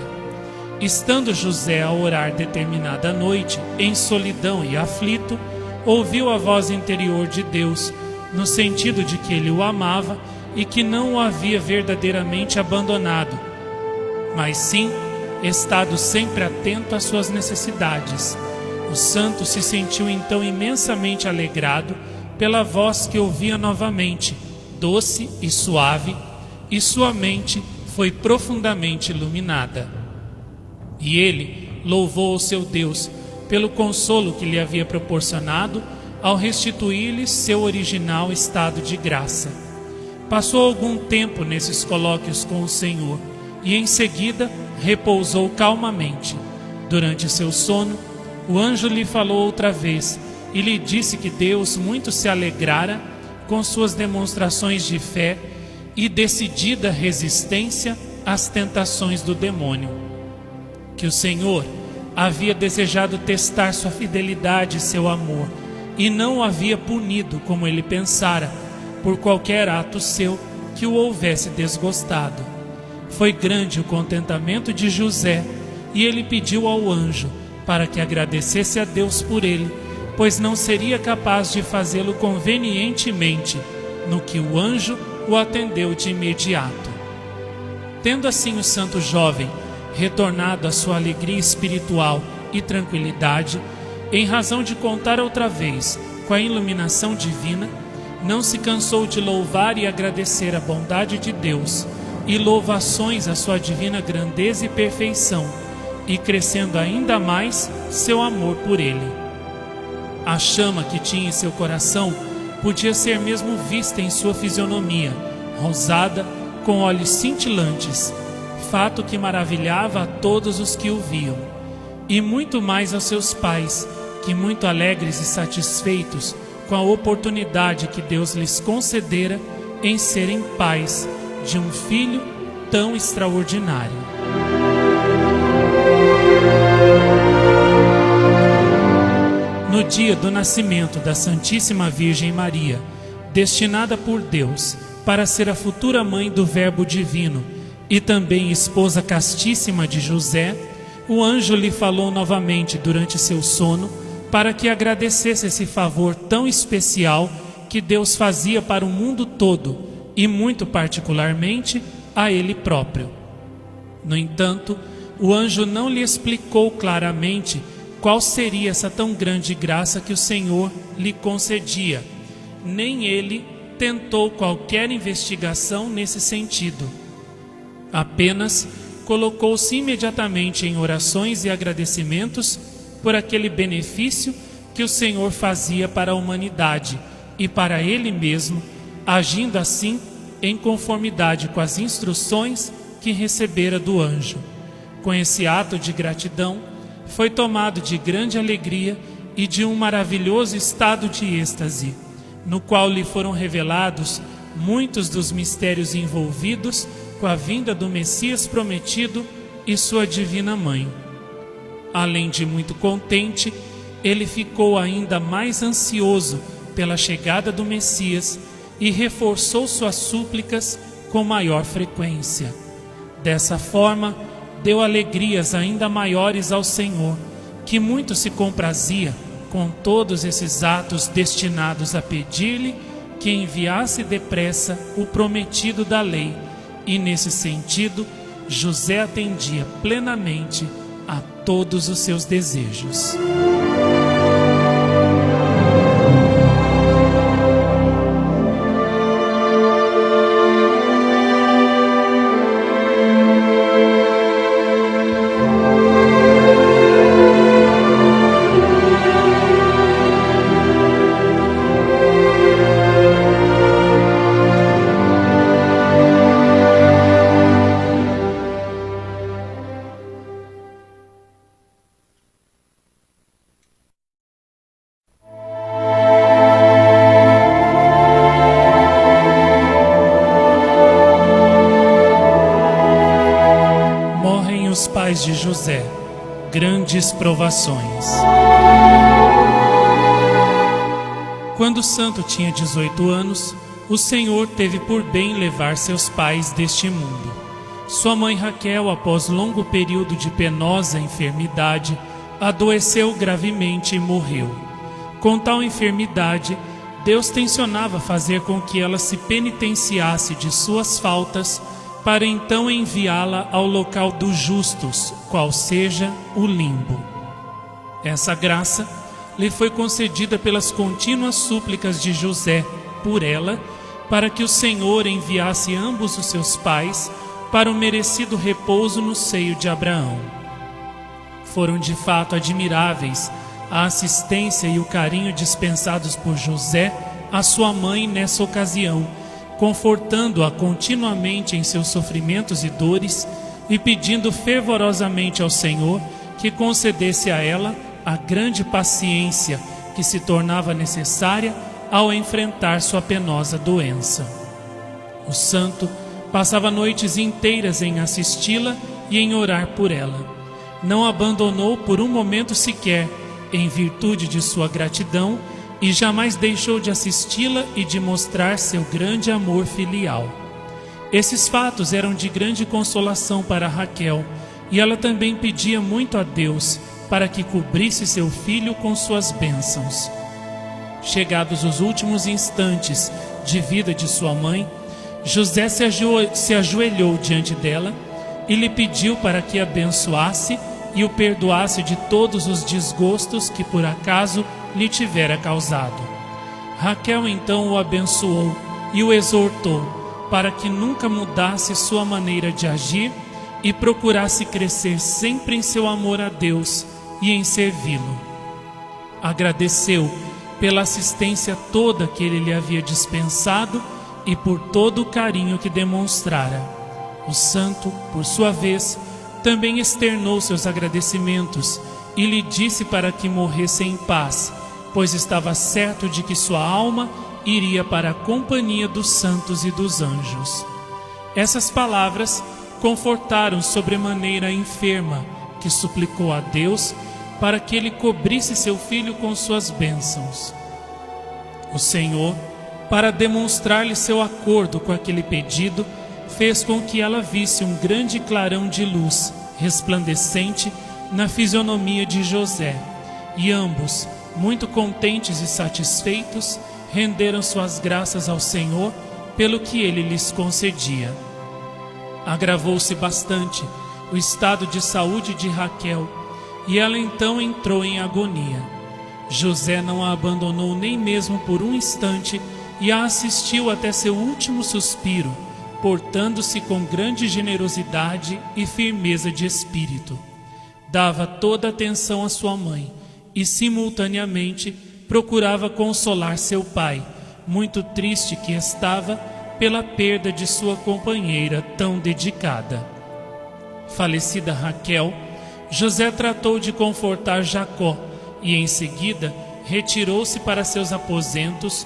Estando José a orar determinada noite, em solidão e aflito, ouviu a voz interior de Deus, no sentido de que ele o amava e que não o havia verdadeiramente abandonado, mas sim estado sempre atento às suas necessidades. O santo se sentiu então imensamente alegrado pela voz que ouvia novamente, doce e suave, e sua mente foi profundamente iluminada. E ele louvou o seu Deus pelo consolo que lhe havia proporcionado ao restituir-lhe seu original estado de graça. Passou algum tempo nesses colóquios com o Senhor e em seguida repousou calmamente. Durante seu sono, o anjo lhe falou outra vez e lhe disse que Deus muito se alegrara com suas demonstrações de fé e decidida resistência às tentações do demônio. Que o Senhor havia desejado testar sua fidelidade e seu amor, e não o havia punido como ele pensara, por qualquer ato seu que o houvesse desgostado. Foi grande o contentamento de José, e ele pediu ao anjo para que agradecesse a Deus por ele, pois não seria capaz de fazê-lo convenientemente, no que o anjo o atendeu de imediato. Tendo assim o santo jovem retornado à sua alegria espiritual e tranquilidade, em razão de contar outra vez com a iluminação divina, não se cansou de louvar e agradecer a bondade de Deus e louvações à sua divina grandeza e perfeição, e crescendo ainda mais seu amor por ele. A chama que tinha em seu coração podia ser mesmo vista em sua fisionomia, rosada, com olhos cintilantes, fato que maravilhava a todos os que o viam, e muito mais aos seus pais, que muito alegres e satisfeitos com a oportunidade que Deus lhes concedera em serem pais de um filho tão extraordinário. No dia do nascimento da Santíssima Virgem Maria, destinada por Deus para ser a futura mãe do Verbo Divino e também esposa castíssima de José, o anjo lhe falou novamente durante seu sono para que agradecesse esse favor tão especial que Deus fazia para o mundo todo e muito particularmente a ele próprio. No entanto, o anjo não lhe explicou claramente qual seria essa tão grande graça que o Senhor lhe concedia, nem ele tentou qualquer investigação nesse sentido. Apenas colocou-se imediatamente em orações e agradecimentos por aquele benefício que o Senhor fazia para a humanidade e para ele mesmo, agindo assim em conformidade com as instruções que recebera do anjo. Com esse ato de gratidão, foi tomado de grande alegria e de um maravilhoso estado de êxtase, no qual lhe foram revelados muitos dos mistérios envolvidos com a vinda do Messias prometido e sua divina mãe. Além de muito contente, ele ficou ainda mais ansioso pela chegada do Messias e reforçou suas súplicas com maior frequência. Dessa forma, deu alegrias ainda maiores ao Senhor, que muito se comprazia com todos esses atos destinados a pedir-lhe que enviasse depressa o prometido da lei, e nesse sentido, José atendia plenamente a todos os seus desejos. De José, grandes provações. Quando o santo tinha 18 anos, o Senhor teve por bem levar seus pais deste mundo. Sua mãe Raquel, após longo período de penosa enfermidade, adoeceu gravemente e morreu. Com tal enfermidade, Deus tencionava fazer com que ela se penitenciasse de suas faltas para então enviá-la ao local dos justos, qual seja o limbo. Essa graça lhe foi concedida pelas contínuas súplicas de José por ela, para que o Senhor enviasse ambos os seus pais para o merecido repouso no seio de Abraão. Foram de fato admiráveis a assistência e o carinho dispensados por José à sua mãe nessa ocasião, confortando-a continuamente em seus sofrimentos e dores e pedindo fervorosamente ao Senhor que concedesse a ela a grande paciência que se tornava necessária ao enfrentar sua penosa doença. O santo passava noites inteiras em assisti-la e em orar por ela. Não abandonou por um momento sequer, em virtude de sua gratidão, e jamais deixou de assisti-la e de mostrar seu grande amor filial. Esses fatos eram de grande consolação para Raquel, e ela também pedia muito a Deus para que cobrisse seu filho com suas bênçãos. Chegados os últimos instantes de vida de sua mãe, José se ajoelhou diante dela e lhe pediu para que a abençoasse e o perdoasse de todos os desgostos que por acaso lhe tivera causado. Raquel então o abençoou e o exortou para que nunca mudasse sua maneira de agir e procurasse crescer sempre em seu amor a Deus e em servi-lo. Agradeceu pela assistência toda que ele lhe havia dispensado e por todo o carinho que demonstrara. O santo, por sua vez, também externou seus agradecimentos e lhe disse para que morresse em paz, pois estava certo de que sua alma iria para a companhia dos santos e dos anjos. Essas palavras confortaram sobremaneira a enferma, que suplicou a Deus para que ele cobrisse seu filho com suas bênçãos. O Senhor, para demonstrar-lhe seu acordo com aquele pedido, fez com que ela visse um grande clarão de luz resplandecente na fisionomia de José, e ambos, muito contentes e satisfeitos, renderam suas graças ao Senhor pelo que ele lhes concedia. Agravou-se bastante o estado de saúde de Raquel, e ela então entrou em agonia. José não a abandonou nem mesmo por um instante e a assistiu até seu último suspiro, portando-se com grande generosidade e firmeza de espírito. Dava toda atenção à sua mãe e, simultaneamente, procurava consolar seu pai, muito triste que estava pela perda de sua companheira tão dedicada. Falecida Raquel, José tratou de confortar Jacó e, em seguida, retirou-se para seus aposentos,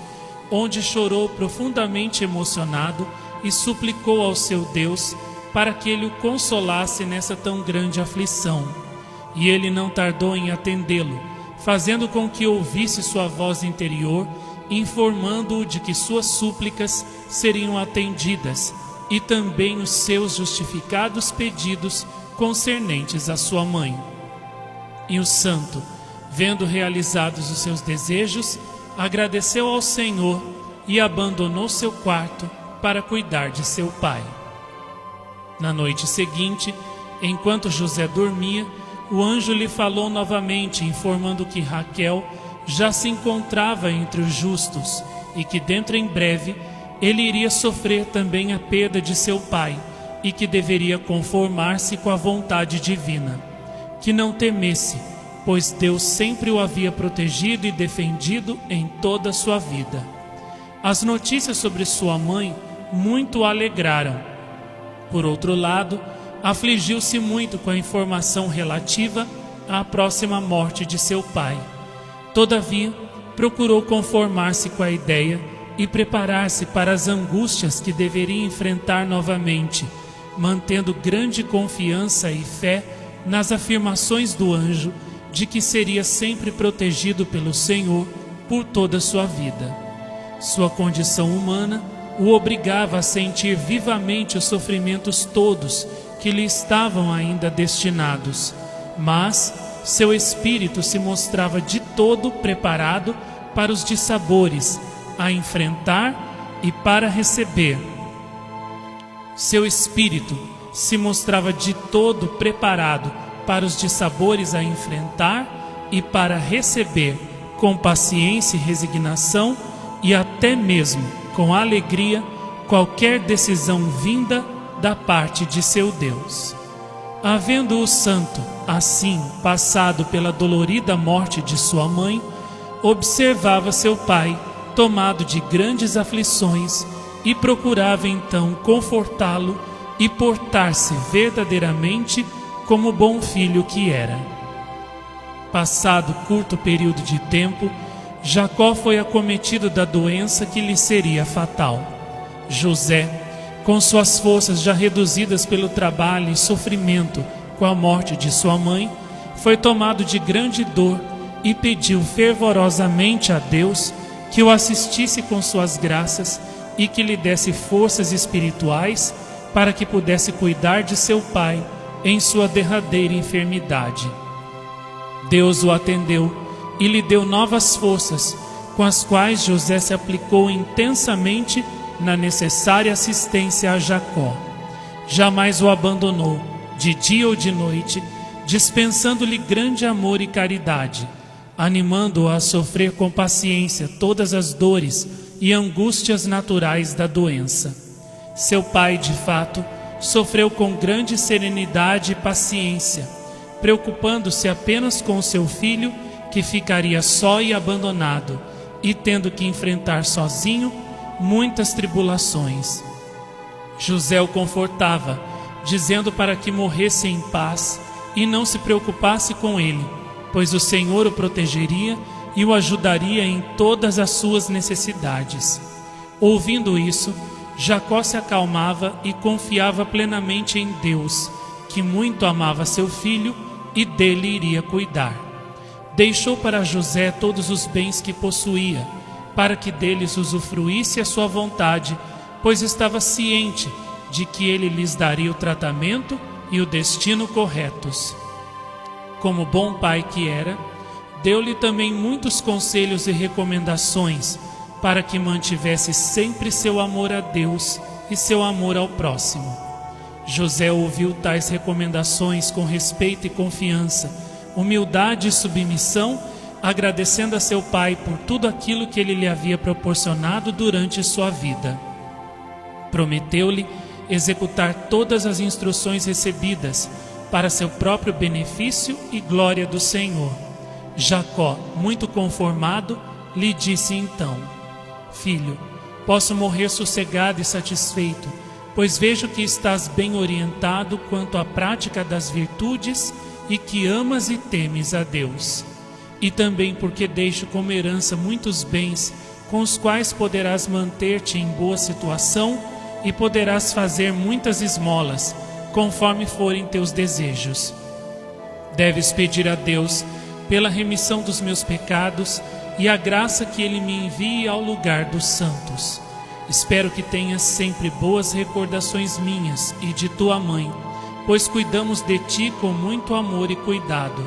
onde chorou profundamente emocionado e suplicou ao seu Deus para que ele o consolasse nessa tão grande aflição. E ele não tardou em atendê-lo, fazendo com que ouvisse sua voz interior, informando-o de que suas súplicas seriam atendidas e também os seus justificados pedidos concernentes à sua mãe. E o santo, vendo realizados os seus desejos, agradeceu ao Senhor e abandonou seu quarto para cuidar de seu pai. Na noite seguinte, enquanto José dormia, o anjo lhe falou novamente, informando que Raquel já se encontrava entre os justos e que dentro em breve ele iria sofrer também a perda de seu pai e que deveria conformar-se com a vontade divina. Que não temesse, pois Deus sempre o havia protegido e defendido em toda a sua vida. As notícias sobre sua mãe muito o alegraram. Por outro lado, afligiu-se muito com a informação relativa à próxima morte de seu pai. Todavia, procurou conformar-se com a ideia e preparar-se para as angústias que deveria enfrentar novamente, mantendo grande confiança e fé nas afirmações do anjo de que seria sempre protegido pelo Senhor por toda a sua vida. Sua condição humana o obrigava a sentir vivamente os sofrimentos todos que lhe estavam ainda destinados, mas seu espírito se mostrava de todo preparado para os dissabores a enfrentar e para receber. Seu espírito se mostrava de todo preparado para os dissabores a enfrentar e para receber com paciência e resignação e até mesmo com alegria qualquer decisão vinda da parte de seu Deus. Havendo o santo, assim, passado pela dolorida morte de sua mãe, observava seu pai tomado de grandes aflições e procurava então confortá-lo e portar-se verdadeiramente como bom filho que era. Passado curto período de tempo, Jacó foi acometido da doença que lhe seria fatal. José, com suas forças já reduzidas pelo trabalho e sofrimento com a morte de sua mãe, foi tomado de grande dor e pediu fervorosamente a Deus que o assistisse com suas graças e que lhe desse forças espirituais para que pudesse cuidar de seu pai em sua derradeira enfermidade. Deus o atendeu e lhe deu novas forças, com as quais José se aplicou intensamente na necessária assistência a Jacó. Jamais o abandonou, de dia ou de noite, dispensando-lhe grande amor e caridade, animando-o a sofrer com paciência todas as dores e angústias naturais da doença. Seu pai, de fato, sofreu com grande serenidade e paciência, preocupando-se apenas com seu filho, que ficaria só e abandonado, e tendo que enfrentar sozinho muitas tribulações. José o confortava, dizendo para que morresse em paz e não se preocupasse com ele, pois o Senhor o protegeria e o ajudaria em todas as suas necessidades. Ouvindo isso, Jacó se acalmava e confiava plenamente em Deus, que muito amava seu filho e dele iria cuidar. Deixou para José todos os bens que possuía, para que deles usufruísse à sua vontade, pois estava ciente de que ele lhes daria o tratamento e o destino corretos. Como bom pai que era, deu-lhe também muitos conselhos e recomendações, para que mantivesse sempre seu amor a Deus e seu amor ao próximo. José ouviu tais recomendações com respeito e confiança, humildade e submissão, agradecendo a seu pai por tudo aquilo que ele lhe havia proporcionado durante sua vida. Prometeu-lhe executar todas as instruções recebidas para seu próprio benefício e glória do Senhor. Jacó, muito conformado, lhe disse então: Filho, posso morrer sossegado e satisfeito, pois vejo que estás bem orientado quanto à prática das virtudes e que amas e temes a Deus. E também porque deixo como herança muitos bens, com os quais poderás manter-te em boa situação e poderás fazer muitas esmolas, conforme forem teus desejos. Deves pedir a Deus pela remissão dos meus pecados e a graça que Ele me envie ao lugar dos santos. Espero que tenhas sempre boas recordações minhas e de tua mãe, pois cuidamos de ti com muito amor e cuidado.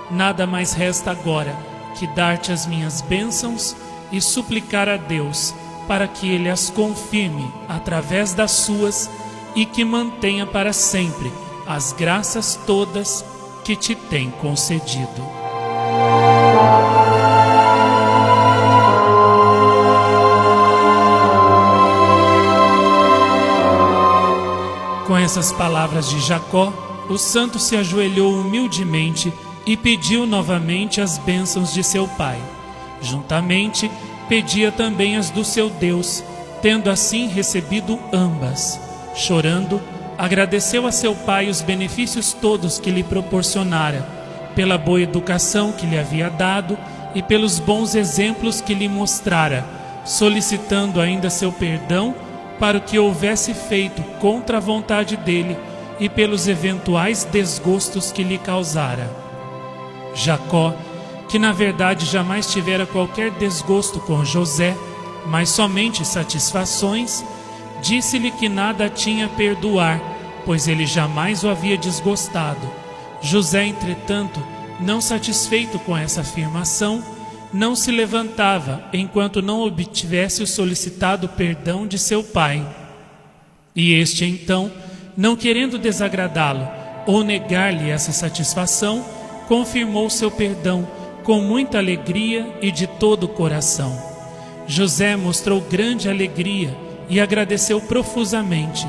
Nada mais resta agora que dar-te as minhas bênçãos e suplicar a Deus para que Ele as confirme através das suas e que mantenha para sempre as graças todas que te tem concedido. Com essas palavras de Jacó, o santo se ajoelhou humildemente e pediu novamente as bênçãos de seu pai. Juntamente, pedia também as do seu Deus, tendo assim recebido ambas. Chorando, agradeceu a seu pai os benefícios todos que lhe proporcionara, pela boa educação que lhe havia dado e pelos bons exemplos que lhe mostrara, solicitando ainda seu perdão para o que houvesse feito contra a vontade dele e pelos eventuais desgostos que lhe causara. Jacó, que na verdade jamais tivera qualquer desgosto com José, mas somente satisfações, disse-lhe que nada tinha a perdoar, pois ele jamais o havia desgostado. José, entretanto, não satisfeito com essa afirmação, não se levantava enquanto não obtivesse o solicitado perdão de seu pai. E este então, não querendo desagradá-lo ou negar-lhe essa satisfação, confirmou seu perdão com muita alegria e de todo o coração. José mostrou grande alegria e agradeceu profusamente.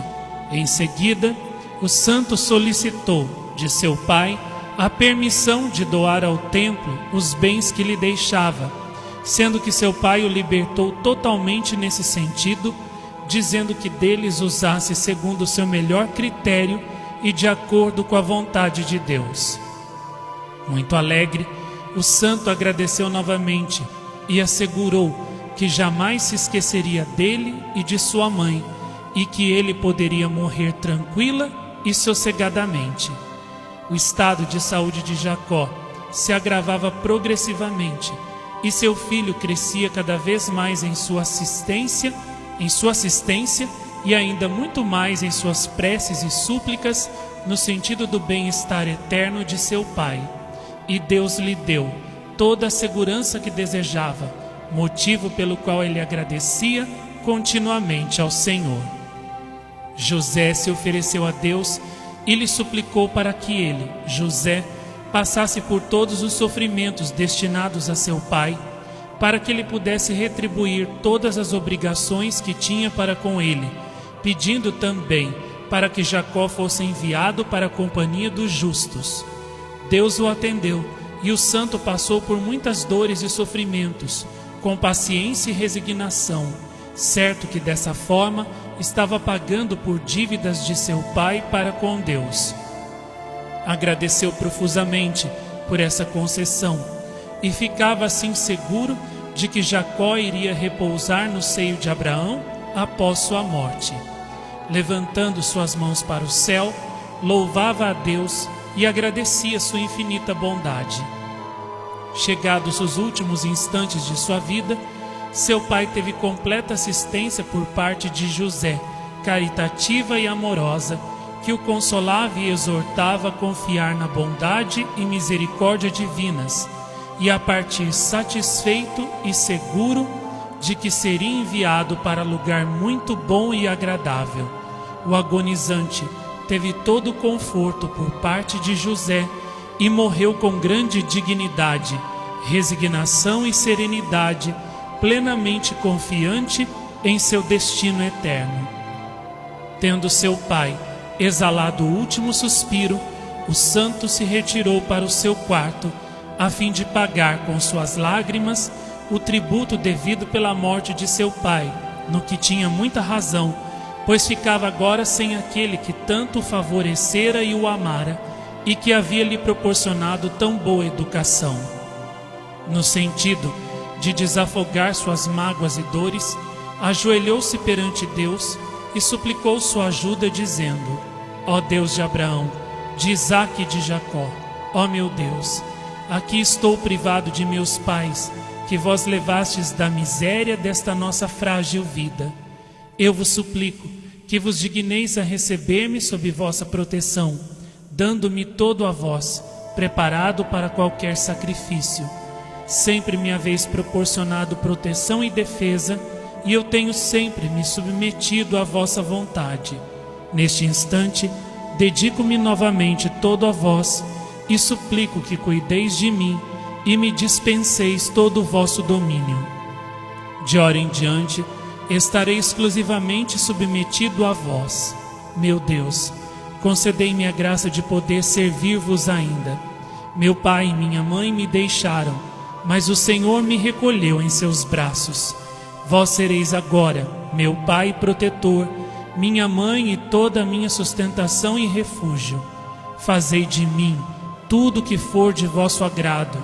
Em seguida, o santo solicitou de seu pai a permissão de doar ao templo os bens que lhe deixava, sendo que seu pai o libertou totalmente nesse sentido, dizendo que deles usasse segundo o seu melhor critério e de acordo com a vontade de Deus. Muito alegre, o santo agradeceu novamente e assegurou que jamais se esqueceria dele e de sua mãe, e que ele poderia morrer tranquila e sossegadamente. O estado de saúde de Jacó se agravava progressivamente, e seu filho crescia cada vez mais em sua assistência e ainda muito mais em suas preces e súplicas no sentido do bem-estar eterno de seu pai. E Deus lhe deu toda a segurança que desejava, motivo pelo qual ele agradecia continuamente ao Senhor. José se ofereceu a Deus e lhe suplicou para que ele, José, passasse por todos os sofrimentos destinados a seu pai, para que ele pudesse retribuir todas as obrigações que tinha para com ele, pedindo também para que Jacó fosse enviado para a companhia dos justos. Deus o atendeu, e o santo passou por muitas dores e sofrimentos, com paciência e resignação, certo que dessa forma estava pagando por dívidas de seu pai para com Deus. Agradeceu profusamente por essa concessão e ficava assim seguro de que Jacó iria repousar no seio de Abraão após sua morte. Levantando suas mãos para o céu, louvava a Deus e agradecia sua infinita bondade. Chegados os últimos instantes de sua vida, seu pai teve completa assistência por parte de José, caritativa e amorosa, que o consolava e exortava a confiar na bondade e misericórdia divinas, e a partir satisfeito e seguro de que seria enviado para lugar muito bom e agradável. O agonizante teve todo o conforto por parte de José e morreu com grande dignidade, resignação e serenidade, plenamente confiante em seu destino eterno. Tendo seu pai exalado o último suspiro, o santo se retirou para o seu quarto, a fim de pagar com suas lágrimas o tributo devido pela morte de seu pai, no que tinha muita razão, pois ficava agora sem aquele que tanto o favorecera e o amara, e que havia lhe proporcionado tão boa educação. No sentido de desafogar suas mágoas e dores, ajoelhou-se perante Deus e suplicou sua ajuda, dizendo: Ó Deus de Abraão, de Isaque e de Jacó, ó meu Deus, aqui estou privado de meus pais, que vós levastes da miséria desta nossa frágil vida. Eu vos suplico que vos digneis a receber-me sob vossa proteção, dando-me todo a vós, preparado para qualquer sacrifício. Sempre me haveis proporcionado proteção e defesa, e eu tenho sempre me submetido à vossa vontade. Neste instante, dedico-me novamente todo a vós, e suplico que cuideis de mim e me dispenseis todo o vosso domínio. De hora em diante, estarei exclusivamente submetido a vós. Meu Deus, concedei-me a graça de poder servir-vos ainda. Meu pai e minha mãe me deixaram, mas o Senhor me recolheu em seus braços. Vós sereis agora meu pai protetor, minha mãe e toda a minha sustentação e refúgio. Fazei de mim tudo o que for de vosso agrado,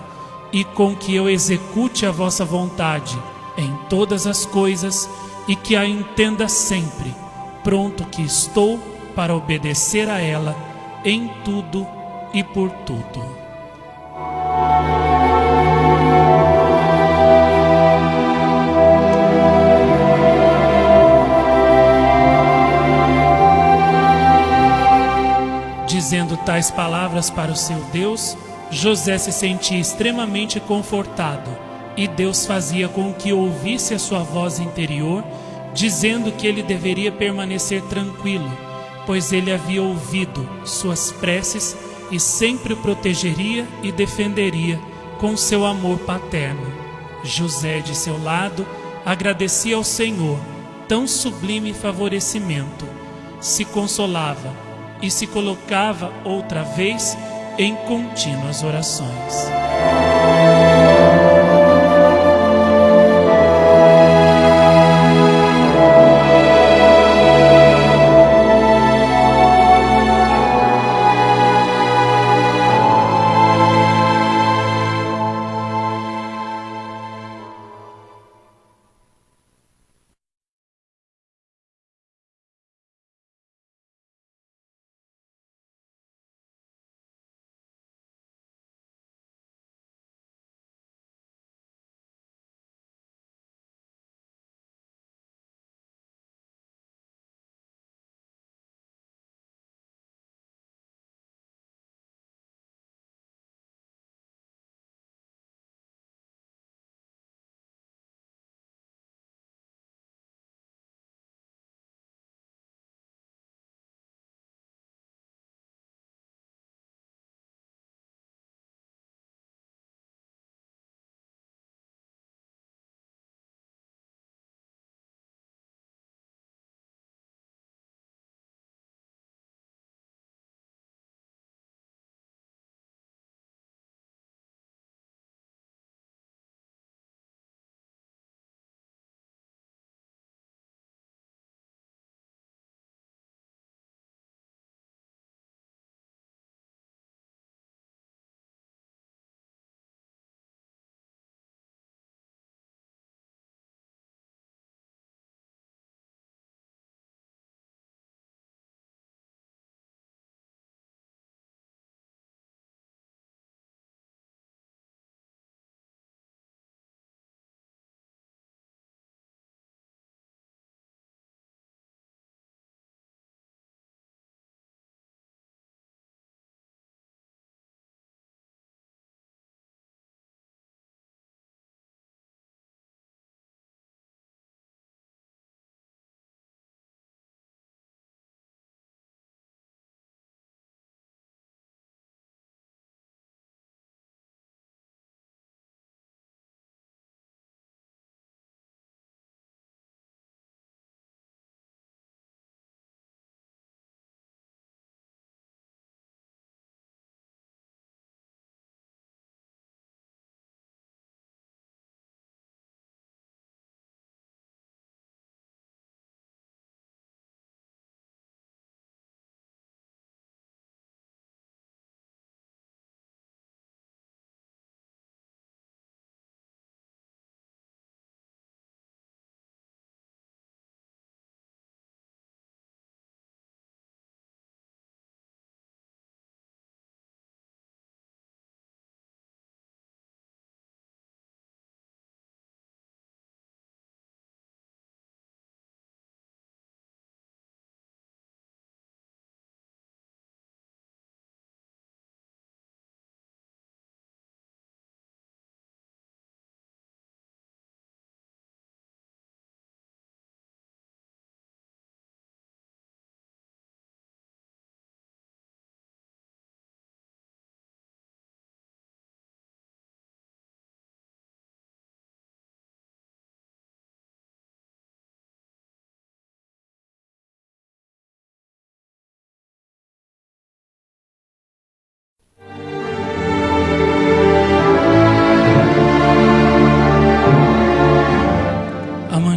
e com que eu execute a vossa vontade em todas as coisas, e que a entenda sempre, pronto que estou para obedecer a ela em tudo e por tudo. Dizendo tais palavras para o seu Deus, José se sentia extremamente confortado, e Deus fazia com que ouvisse a sua voz interior, dizendo que ele deveria permanecer tranquilo, pois ele havia ouvido suas preces e sempre o protegeria e defenderia com seu amor paterno. José, de seu lado, agradecia ao Senhor tão sublime favorecimento, se consolava e se colocava outra vez em contínuas orações.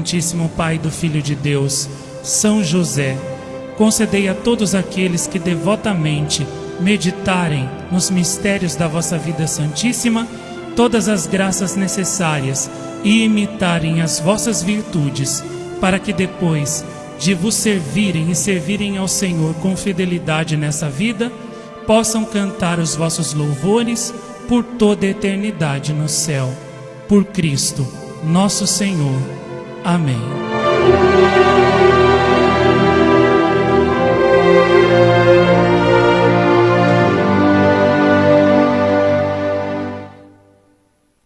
Amantíssimo Pai do Filho de Deus, São José, concedei a todos aqueles que devotamente meditarem nos mistérios da vossa vida santíssima todas as graças necessárias e imitarem as vossas virtudes, para que depois de vos servirem e servirem ao Senhor com fidelidade nessa vida, possam cantar os vossos louvores por toda a eternidade no céu. Por Cristo, nosso Senhor. Amém.